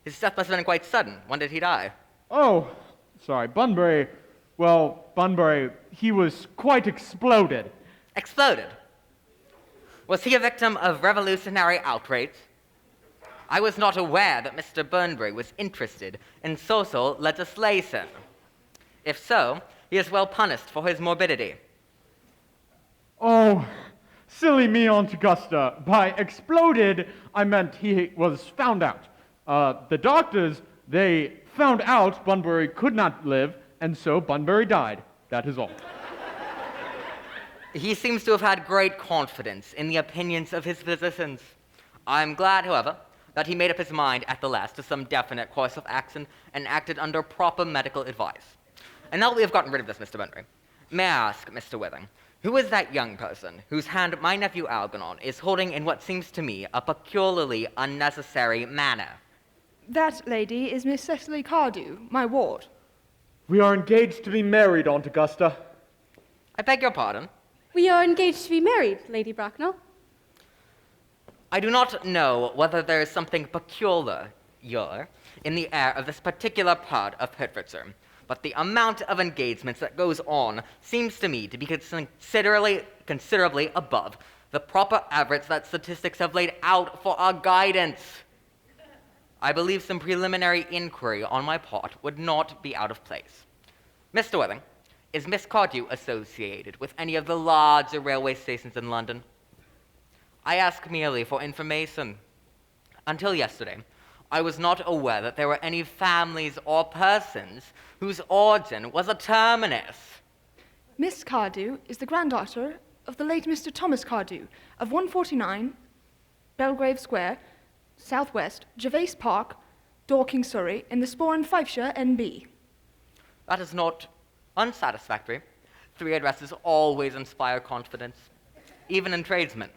His death must have been quite sudden. When did he die? Oh, sorry, Bunbury. Well, Bunbury, he was quite exploded. Exploded? Was he a victim of revolutionary outrage? I was not aware that Mr. Bunbury was interested in social legislation. If so, he is well punished for his morbidity. Oh, silly me, Aunt Augusta. By exploded, I meant he was found out. The doctors, they found out Bunbury could not live, and so Bunbury died. That is all. He seems to have had great confidence in the opinions of his physicians. I'm glad, however, that he made up his mind at the last to some definite course of action and acted under proper medical advice. And now that we have gotten rid of this, Mr. Bunbury, may I ask, Mr. Withing, who is that young person whose hand my nephew Algernon is holding in what seems to me a peculiarly unnecessary manner? That lady is Miss Cecily Cardew, my ward. We are engaged to be married, Aunt Augusta. I beg your pardon? We are engaged to be married, Lady Bracknell. I do not know whether there is something peculiar you're in the air of this particular part of Hertfordshire, but the amount of engagements that goes on seems to me to be considerably above the proper average that statistics have laid out for our guidance. I believe some preliminary inquiry on my part would not be out of place. Mr. Worthing, is Miss Cardew associated with any of the larger railway stations in London? I ask merely for information. Until yesterday, I was not aware that there were any families or persons whose origin was a terminus. Miss Cardew is the granddaughter of the late Mr. Thomas Cardew of 149 Belgrave Square, Southwest, Gervase Park, Dorking, Surrey, in the Sporran, Fifeshire, NB. That is not unsatisfactory. 3 addresses always inspire confidence, even in tradesmen.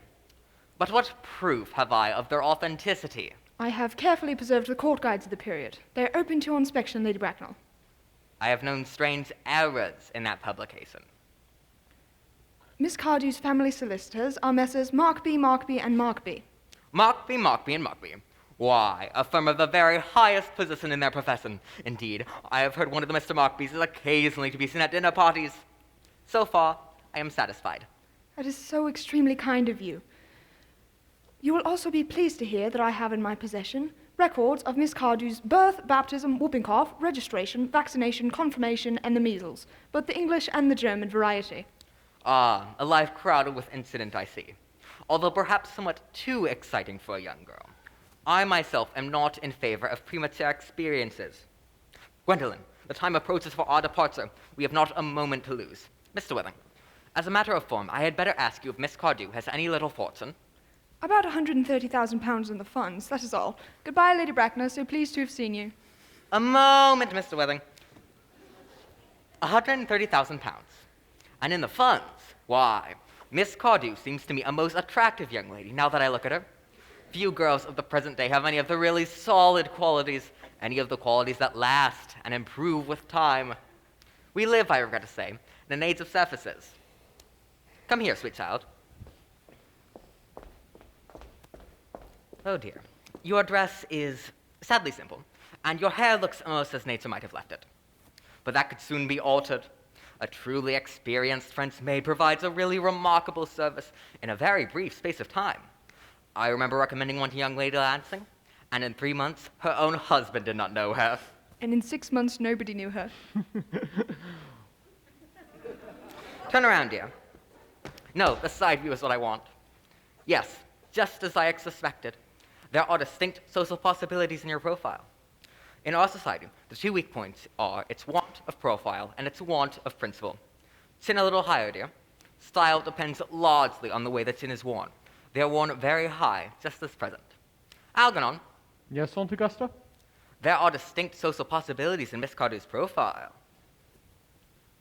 But what proof have I of their authenticity? I have carefully preserved the court guides of the period. They are open to your inspection, Lady Bracknell. I have known strange errors in that publication. Miss Cardew's family solicitors are Messrs. Markby, Markby, and Markby. Markby, Markby, and Markby. Why, a firm of the very highest position in their profession. Indeed, I have heard one of the Mr. Markbys is occasionally to be seen at dinner parties. So far, I am satisfied. That is so extremely kind of you. You will also be pleased to hear that I have in my possession records of Miss Cardew's birth, baptism, whooping cough, registration, vaccination, confirmation, and the measles, both the English and the German variety. Ah, a life crowded with incident, I see. Although perhaps somewhat too exciting for a young girl. I myself am not in favor of premature experiences. Gwendolyn, the time approaches for our departure. We have not a moment to lose. Mr. Worthing, as a matter of form, I had better ask you if Miss Cardew has any little fortune. About £130,000 in the funds, that is all. Goodbye, Lady Bracknell, so pleased to have seen you. A moment, Mr. Worthing. £130,000. And in the funds, why, Miss Cardew seems to me a most attractive young lady, now that I look at her. Few girls of the present day have any of the really solid qualities, any of the qualities that last and improve with time. We live, I regret to say, in an age of surfaces. Come here, sweet child. Oh dear. Your dress is sadly simple, and your hair looks almost as nature might have left it. But that could soon be altered. A truly experienced French maid provides a really remarkable service in a very brief space of time. I remember recommending one to young Lady Lansing, and in 3 months, her own husband did not know her. And in 6 months, nobody knew her. Turn around, dear. No, the side view is what I want. Yes, just as I suspected. There are distinct social possibilities in your profile. In our society, the 2 weak points are its want of profile and its want of principle. Chin a little higher, dear. Style depends largely on the way the chin is worn. They are worn very high, just as present. Algernon. Yes, Aunt Augusta? There are distinct social possibilities in Miss Cardew's profile.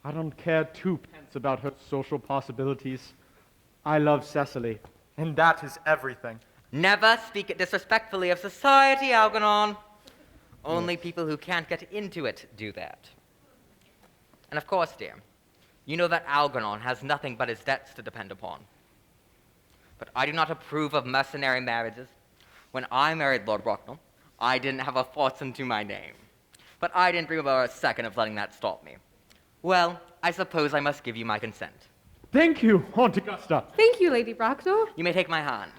I don't care 2 pence about her social possibilities. I love Cecily. And that is everything. Never speak disrespectfully of society, Algernon. Only people who can't get into it do that. And of course, dear, you know that Algernon has nothing but his debts to depend upon. But I do not approve of mercenary marriages. When I married Lord Bracknell, I didn't have a fortune to my name. But I didn't dream about a second of letting that stop me. Well, I suppose I must give you my consent. Thank you, Aunt Augusta. Thank you, Lady Bracknell. You may take my hand.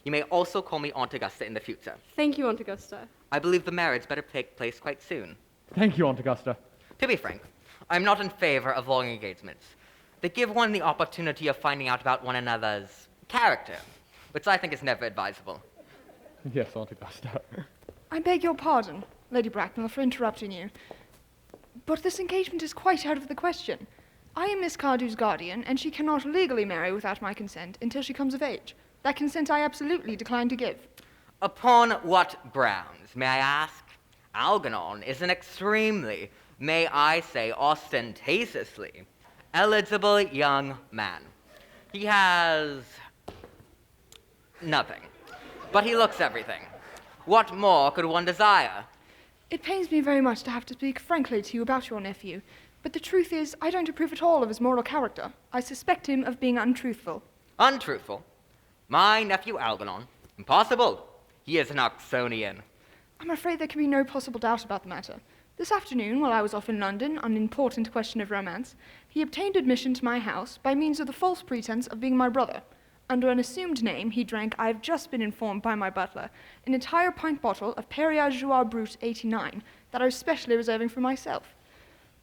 You may also call me Aunt Augusta in the future. Thank you, Aunt Augusta. I believe the marriage better take place quite soon. Thank you, Aunt Augusta. To be frank, I'm not in favor of long engagements. They give one the opportunity of finding out about one another's character, which I think is never advisable. Yes, Aunt Augusta. I beg your pardon, Lady Bracknell, for interrupting you. But this engagement is quite out of the question. I am Miss Cardew's guardian, and she cannot legally marry without my consent until she comes of age. That consent I absolutely decline to give. Upon what grounds, may I ask? Algernon is an extremely, may I say ostentatiously, eligible young man. He has nothing, but he looks everything. What more could one desire? It pains me very much to have to speak frankly to you about your nephew, but the truth is I don't approve at all of his moral character. I suspect him of being untruthful. Untruthful? My nephew Algernon? Impossible. He is an Oxonian. I'm afraid there can be no possible doubt about the matter. This afternoon, while I was off in London on an important question of romance, he obtained admission to my house by means of the false pretense of being my brother. Under an assumed name, he drank, I have just been informed by my butler, an entire pint bottle of Perrier Joueur Brut 89 that I was specially reserving for myself.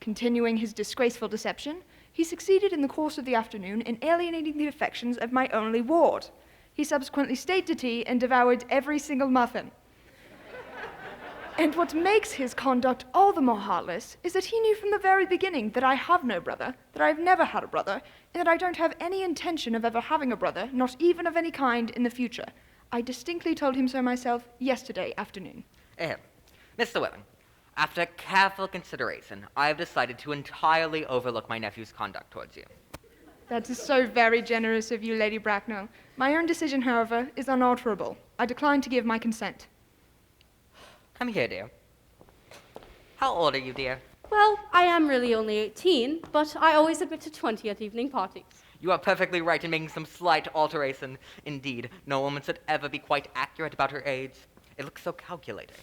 Continuing his disgraceful deception, he succeeded in the course of the afternoon in alienating the affections of my only ward. He subsequently stayed to tea and devoured every single muffin. And what makes his conduct all the more heartless is that he knew from the very beginning that I have no brother, that I have never had a brother, and that I don't have any intention of ever having a brother, not even of any kind, in the future. I distinctly told him so myself yesterday afternoon. Mr. Welling, after careful consideration, I have decided to entirely overlook my nephew's conduct towards you. That is so very generous of you, Lady Bracknell. My own decision, however, is unalterable. I decline to give my consent. Come here, dear. How old are you, dear? Well, I am really only 18, but I always admit to 20 at evening parties. You are perfectly right in making some slight alteration. Indeed, no woman should ever be quite accurate about her age. It looks so calculating.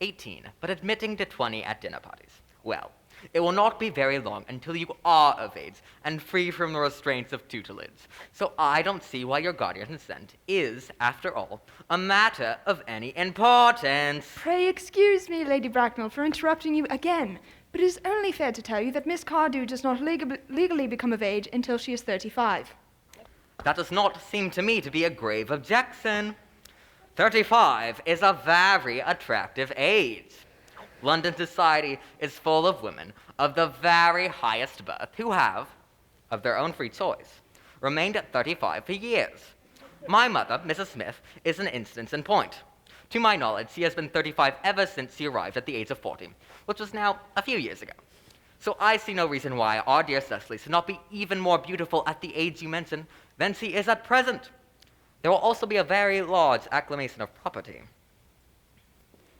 18, but admitting to 20 at dinner parties. Well, it will not be very long until you are of age and free from the restraints of tutelage. So I don't see why your guardian's consent is, after all, a matter of any importance. Pray excuse me, Lady Bracknell, for interrupting you again, but it is only fair to tell you that Miss Cardew does not legally become of age until she is 35. That does not seem to me to be a grave objection. 35 is a very attractive age. London society is full of women of the very highest birth who have, of their own free choice, remained at 35 for years. My mother, Mrs. Smith, is an instance in point. To my knowledge, she has been 35 ever since she arrived at the age of 40, which was now a few years ago. So I see no reason why our dear Cecily should not be even more beautiful at the age you mention than she is at present. There will also be a very large acclamation of property.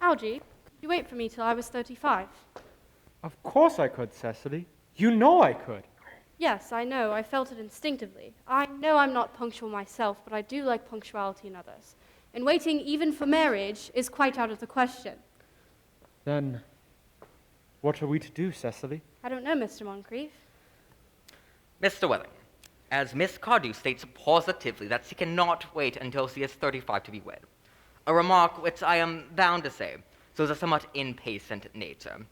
Algie, you wait for me till I was 35. Of course I could, Cecily. You know I could. Yes, I know. I felt it instinctively. I know I'm not punctual myself, but I do like punctuality in others. And waiting even for marriage is quite out of the question. Then, what are we to do, Cecily? I don't know, Mr. Moncreiff. Mr. Welling, as Miss Cardew states positively that she cannot wait until she is 35 to be wed, a remark which I am bound to say shows a somewhat impatient nature.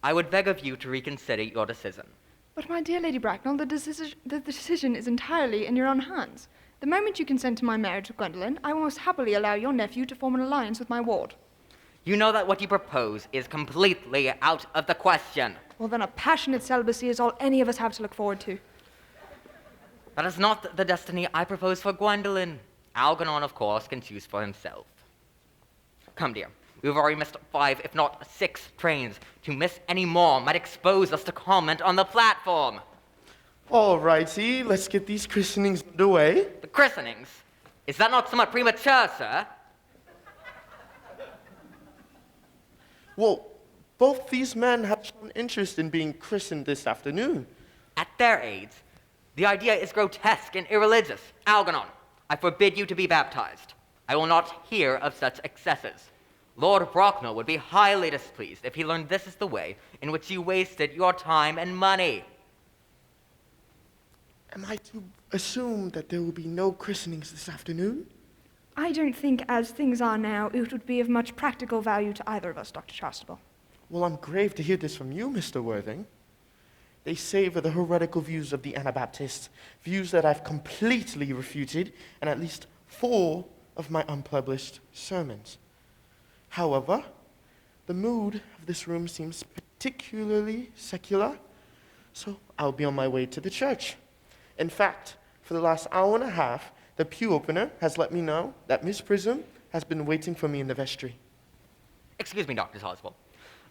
I would beg of you to reconsider your decision. But my dear Lady Bracknell, the decision is entirely in your own hands. The moment you consent to my marriage with Gwendolyn, I will most happily allow your nephew to form an alliance with my ward. You know that what you propose is completely out of the question. Well, then a passionate celibacy is all any of us have to look forward to. That is not the destiny I propose for Gwendolyn. Algernon, of course, can choose for himself. Come, dear. We've already missed 5, if not 6 trains. To miss any more might expose us to comment on the platform. All righty, let's get these christenings underway. The christenings? Is that not somewhat premature, sir? Well, both these men have shown interest in being christened this afternoon. At their age, the idea is grotesque and irreligious. Algernon, I forbid you to be baptized. I will not hear of such excesses. Lord Bracknell would be highly displeased if he learned this is the way in which you wasted your time and money. Am I to assume that there will be no christenings this afternoon? I don't think, as things are now, it would be of much practical value to either of us, Dr. Chausible. Well, I'm grave to hear this from you, Mr. Worthing. They savor the heretical views of the Anabaptists, views that I've completely refuted in at least 4 of my unpublished sermons. However, the mood of this room seems particularly secular, so I'll be on my way to the church. In fact, for the last hour and a half, the pew opener has let me know that Miss Prism has been waiting for me in the vestry. Excuse me, Dr. Chausible.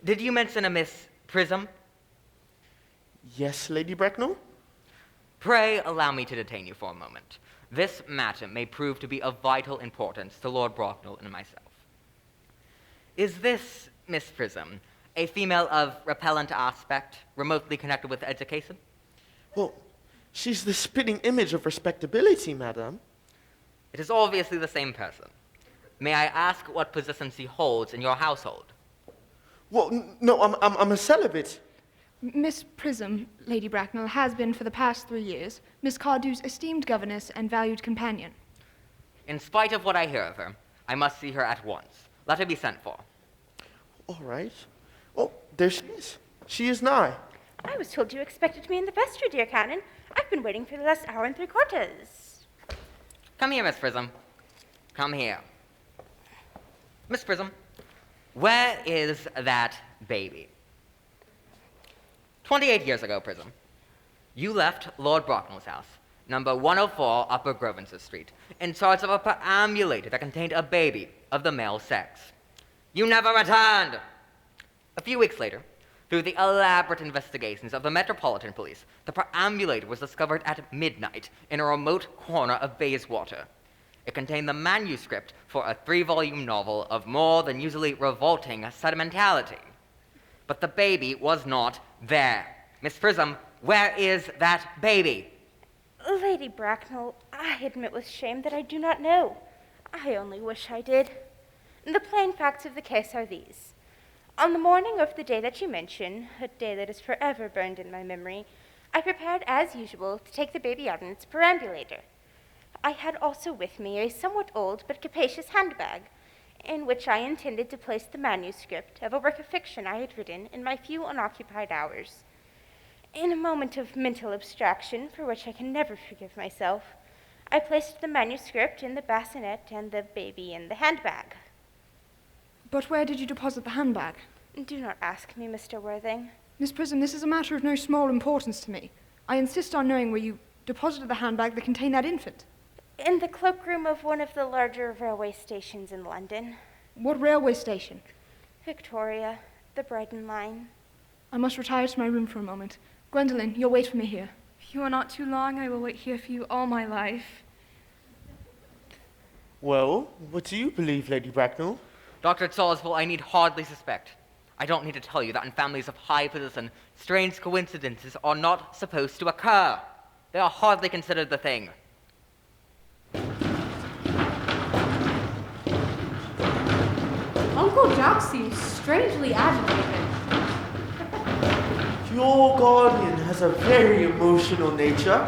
Did you mention a Miss Prism? Yes, Lady Bracknell? Pray allow me to detain you for a moment. This matter may prove to be of vital importance to Lord Bracknell and myself. Is this Miss Prism a female of repellent aspect, remotely connected with education? Well, she's the spitting image of respectability, madam. It is obviously the same person. May I ask what positions he holds in your household? Well, no, I'm a celibate. Miss Prism, Lady Bracknell, has been for the past 3 years Miss Cardew's esteemed governess and valued companion. In spite of what I hear of her, I must see her at once. Let her be sent for. All right. Oh, there she is. She is nigh. I was told you expected me in the vestry, dear Canon. I've been waiting for the last hour and 3/4. Come here, Miss Prism. Come here. Miss Prism, where is that baby? 28 years ago, Prism, you left Lord Bracknell's house, number 104 Upper Grosvenor Street, in charge of a perambulator that contained a baby of the male sex. You never returned! A few weeks later, through the elaborate investigations of the Metropolitan Police, the perambulator was discovered at midnight in a remote corner of Bayswater. It contained the manuscript for a 3-volume novel of more than usually revolting sentimentality. But the baby was not there. Miss Prism, where is that baby? Lady Bracknell, I admit with shame that I do not know. I only wish I did. The plain facts of the case are these. On the morning of the day that you mention, a day that is forever burned in my memory, I prepared as usual to take the baby out in its perambulator. I had also with me a somewhat old but capacious handbag, in which I intended to place the manuscript of a work of fiction I had written in my few unoccupied hours. In a moment of mental abstraction, for which I can never forgive myself, I placed the manuscript in the bassinet and the baby in the handbag. But where did you deposit the handbag? Do not ask me, Mr. Worthing. Miss Prism, this is a matter of no small importance to me. I insist on knowing where you deposited the handbag that contained that infant. In the cloakroom of one of the larger railway stations in London. What railway station? Victoria, the Brighton line. I must retire to my room for a moment. Gwendolyn, you'll wait for me here. If you are not too long, I will wait here for you all my life. Well, what do you believe, Lady Bracknell? Dr. Chausible, I need hardly suspect. I don't need to tell you that in families of high position, strange coincidences are not supposed to occur. They are hardly considered the thing. Uncle Jack seems strangely agitated. Your guardian has a very emotional nature.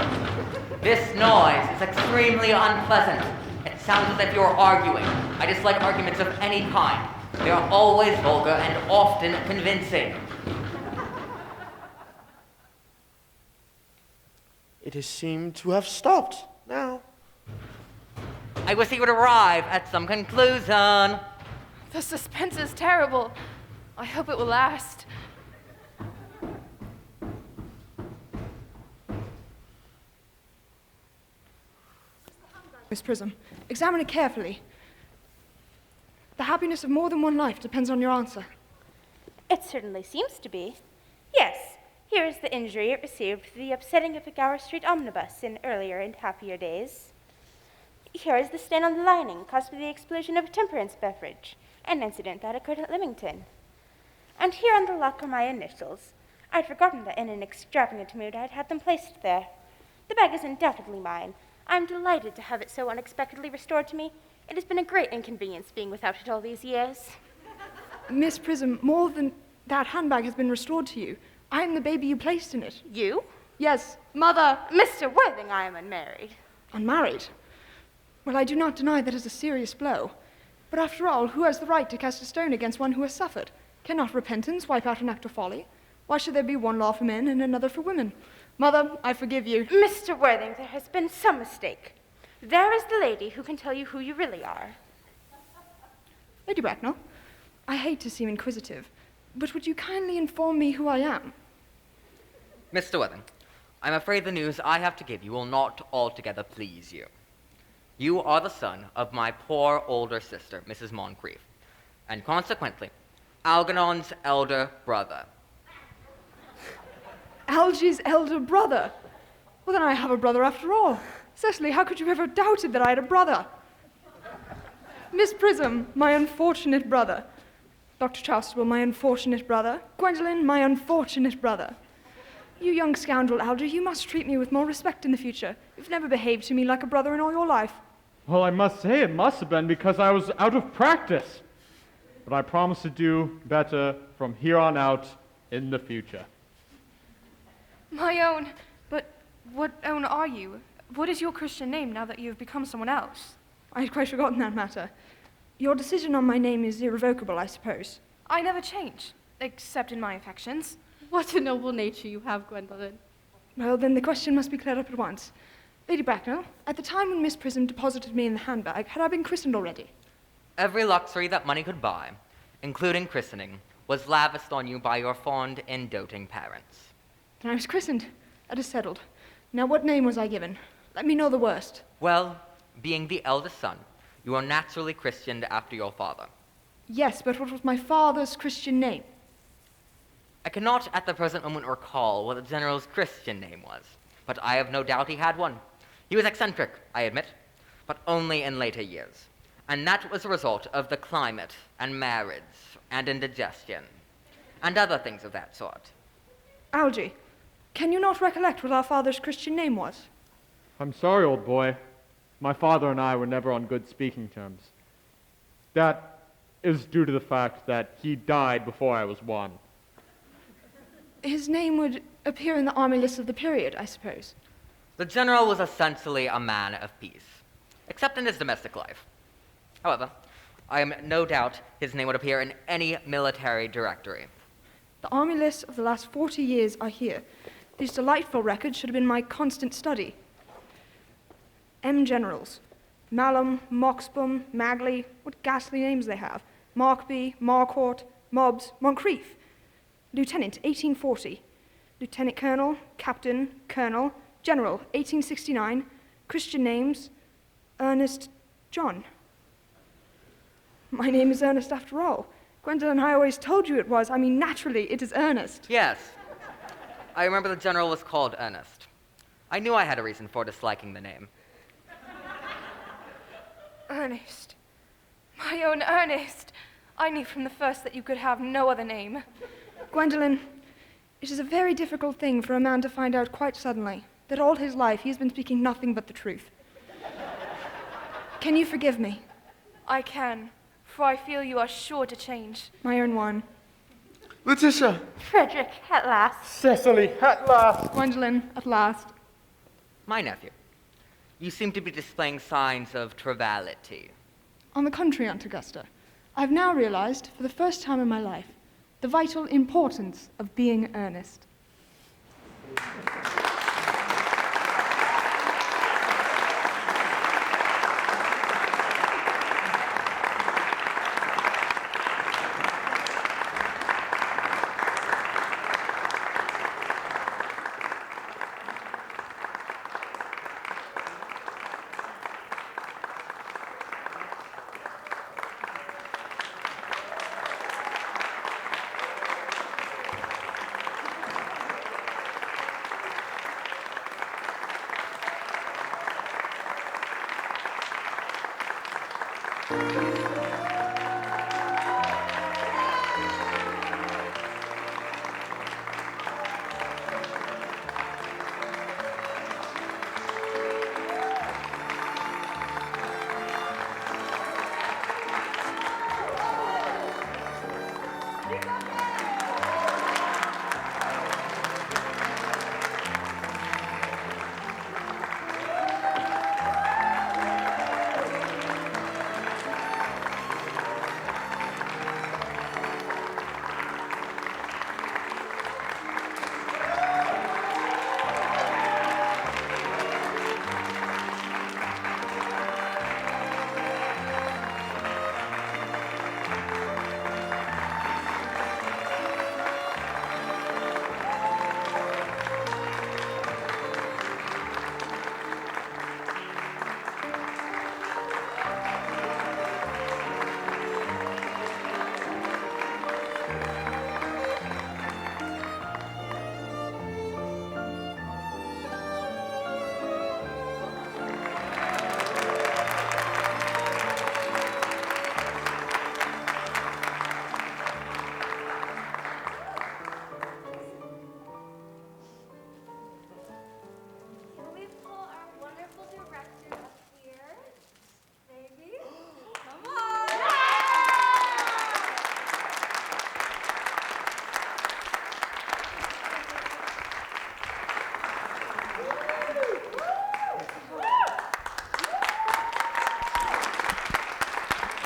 This noise is extremely unpleasant. It sounds as if you're arguing. I dislike arguments of any kind. They are always vulgar and often convincing. It has seemed to have stopped now. I wish he would arrive at some conclusion. The suspense is terrible. I hope it will last. Miss Prism, examine it carefully. The happiness of more than one life depends on your answer. It certainly seems to be. Yes, here is the injury it received through the upsetting of a Gower Street omnibus in earlier and happier days. Here is the stain on the lining caused by the explosion of a temperance beverage, an incident that occurred at Leamington. And here on the lock are my initials. I'd forgotten that in an extravagant mood I had had them placed there. The bag is undoubtedly mine. I'm delighted to have it so unexpectedly restored to me. It has been a great inconvenience being without it all these years. Miss Prism, more than that handbag has been restored to you. I am the baby you placed in it. You? Yes, Mother. Mr. Worthing, I am unmarried. Unmarried? Well, I do not deny that is a serious blow. But after all, who has the right to cast a stone against one who has suffered? Cannot repentance wipe out an act of folly? Why should there be one law for men and another for women? Mother, I forgive you. Mr. Worthing, there has been some mistake. There is the lady who can tell you who you really are. Lady Bracknell, I hate to seem inquisitive, but would you kindly inform me who I am? Mr. Worthing, I'm afraid the news I have to give you will not altogether please you. You are the son of my poor older sister, Mrs. Moncreiff, and consequently, Algernon's elder brother. Algy's elder brother? Well, then I have a brother after all. Cecily, how could you ever have doubted that I had a brother? Miss Prism, my unfortunate brother. Dr. Chausible, my unfortunate brother. Gwendolyn, my unfortunate brother. You young scoundrel, Alger, you must treat me with more respect in the future. You've never behaved to me like a brother in all your life. Well, I must say it must have been because I was out of practice. But I promise to do better from here on out in the future. My own. But what own are you? What is your Christian name now that you have become someone else? I had quite forgotten that matter. Your decision on my name is irrevocable, I suppose. I never change, except in my affections. What a noble nature you have, Gwendolyn. Well, then the question must be cleared up at once. Lady Bracknell, at the time when Miss Prism deposited me in the handbag, had I been christened already? Every luxury that money could buy, including christening, was lavished on you by your fond and doting parents. Then I was christened. That is settled. Now what name was I given? Let me know the worst. Well, being the eldest son, you are naturally christened after your father. Yes, but what was my father's Christian name? I cannot at the present moment recall what the general's Christian name was, but I have no doubt he had one. He was eccentric, I admit, but only in later years. And that was a result of the climate and marriage and indigestion and other things of that sort. Algy, can you not recollect what our father's Christian name was? I'm sorry, old boy. My father and I were never on good speaking terms. That is due to the fact that he died before I was born. His name would appear in the army list of the period, I suppose. The general was essentially a man of peace, except in his domestic life. However, I am no doubt his name would appear in any military directory. The army lists of the last 40 years are here. These delightful records should have been my constant study. M. Generals. Malum, Moxbum, Magley, what ghastly names they have. Markby, Marquart, Mobbs, Moncreiff. Lieutenant, 1840. Lieutenant Colonel, Captain, Colonel, General, 1869. Christian names, Ernest, John. My name is Ernest after all. Gwendolyn, I always told you it was. I mean, naturally, it is Ernest. Yes. I remember the general was called Ernest. I knew I had a reason for disliking the name. Ernest. My own Ernest. I knew from the first that you could have no other name. Gwendolyn, it is a very difficult thing for a man to find out quite suddenly that all his life he has been speaking nothing but the truth. Can you forgive me? I can, for I feel you are sure to change. My own one. Letitia! Frederick, at last. Cecily, at last! Gwendolyn, at last. My nephew, you seem to be displaying signs of triviality. On the contrary, Aunt Augusta, I've now realized, for the first time in my life, the vital importance of being earnest.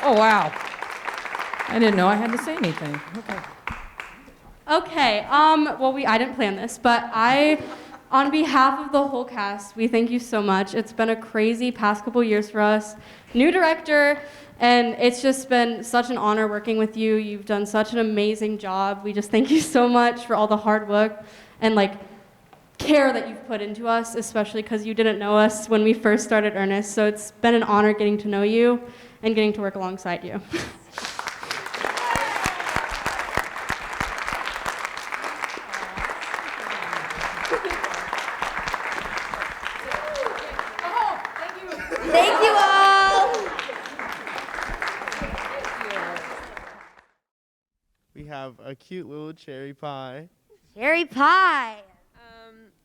Oh, wow. I didn't know I had to say anything. Okay. Okay, well, I didn't plan this, but on behalf of the whole cast, we thank you so much. It's been a crazy past couple years for us. New director, and it's just been such an honor working with you. You've done such an amazing job. We just thank you so much for all the hard work and, care that you've put into us, especially because you didn't know us when we first started Ernest. So it's been an honor getting to know you and getting to work alongside you. Thank you all. We have a cute little cherry pie. Cherry pie.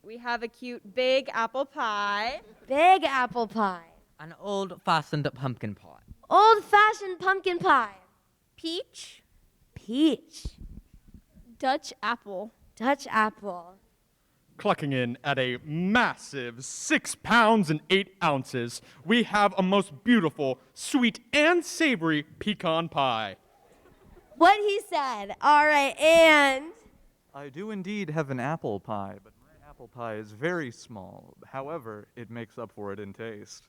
We have a cute big apple pie. Big apple pie. An old-fashioned pumpkin pie. Old-fashioned pumpkin pie. Peach. Peach. Dutch apple. Dutch apple. Clocking in at a massive 6 pounds and 8 ounces, we have a most beautiful, sweet, and savory pecan pie. What he said. All right, and... I do indeed have an apple pie, but my apple pie is very small. However, it makes up for it in taste.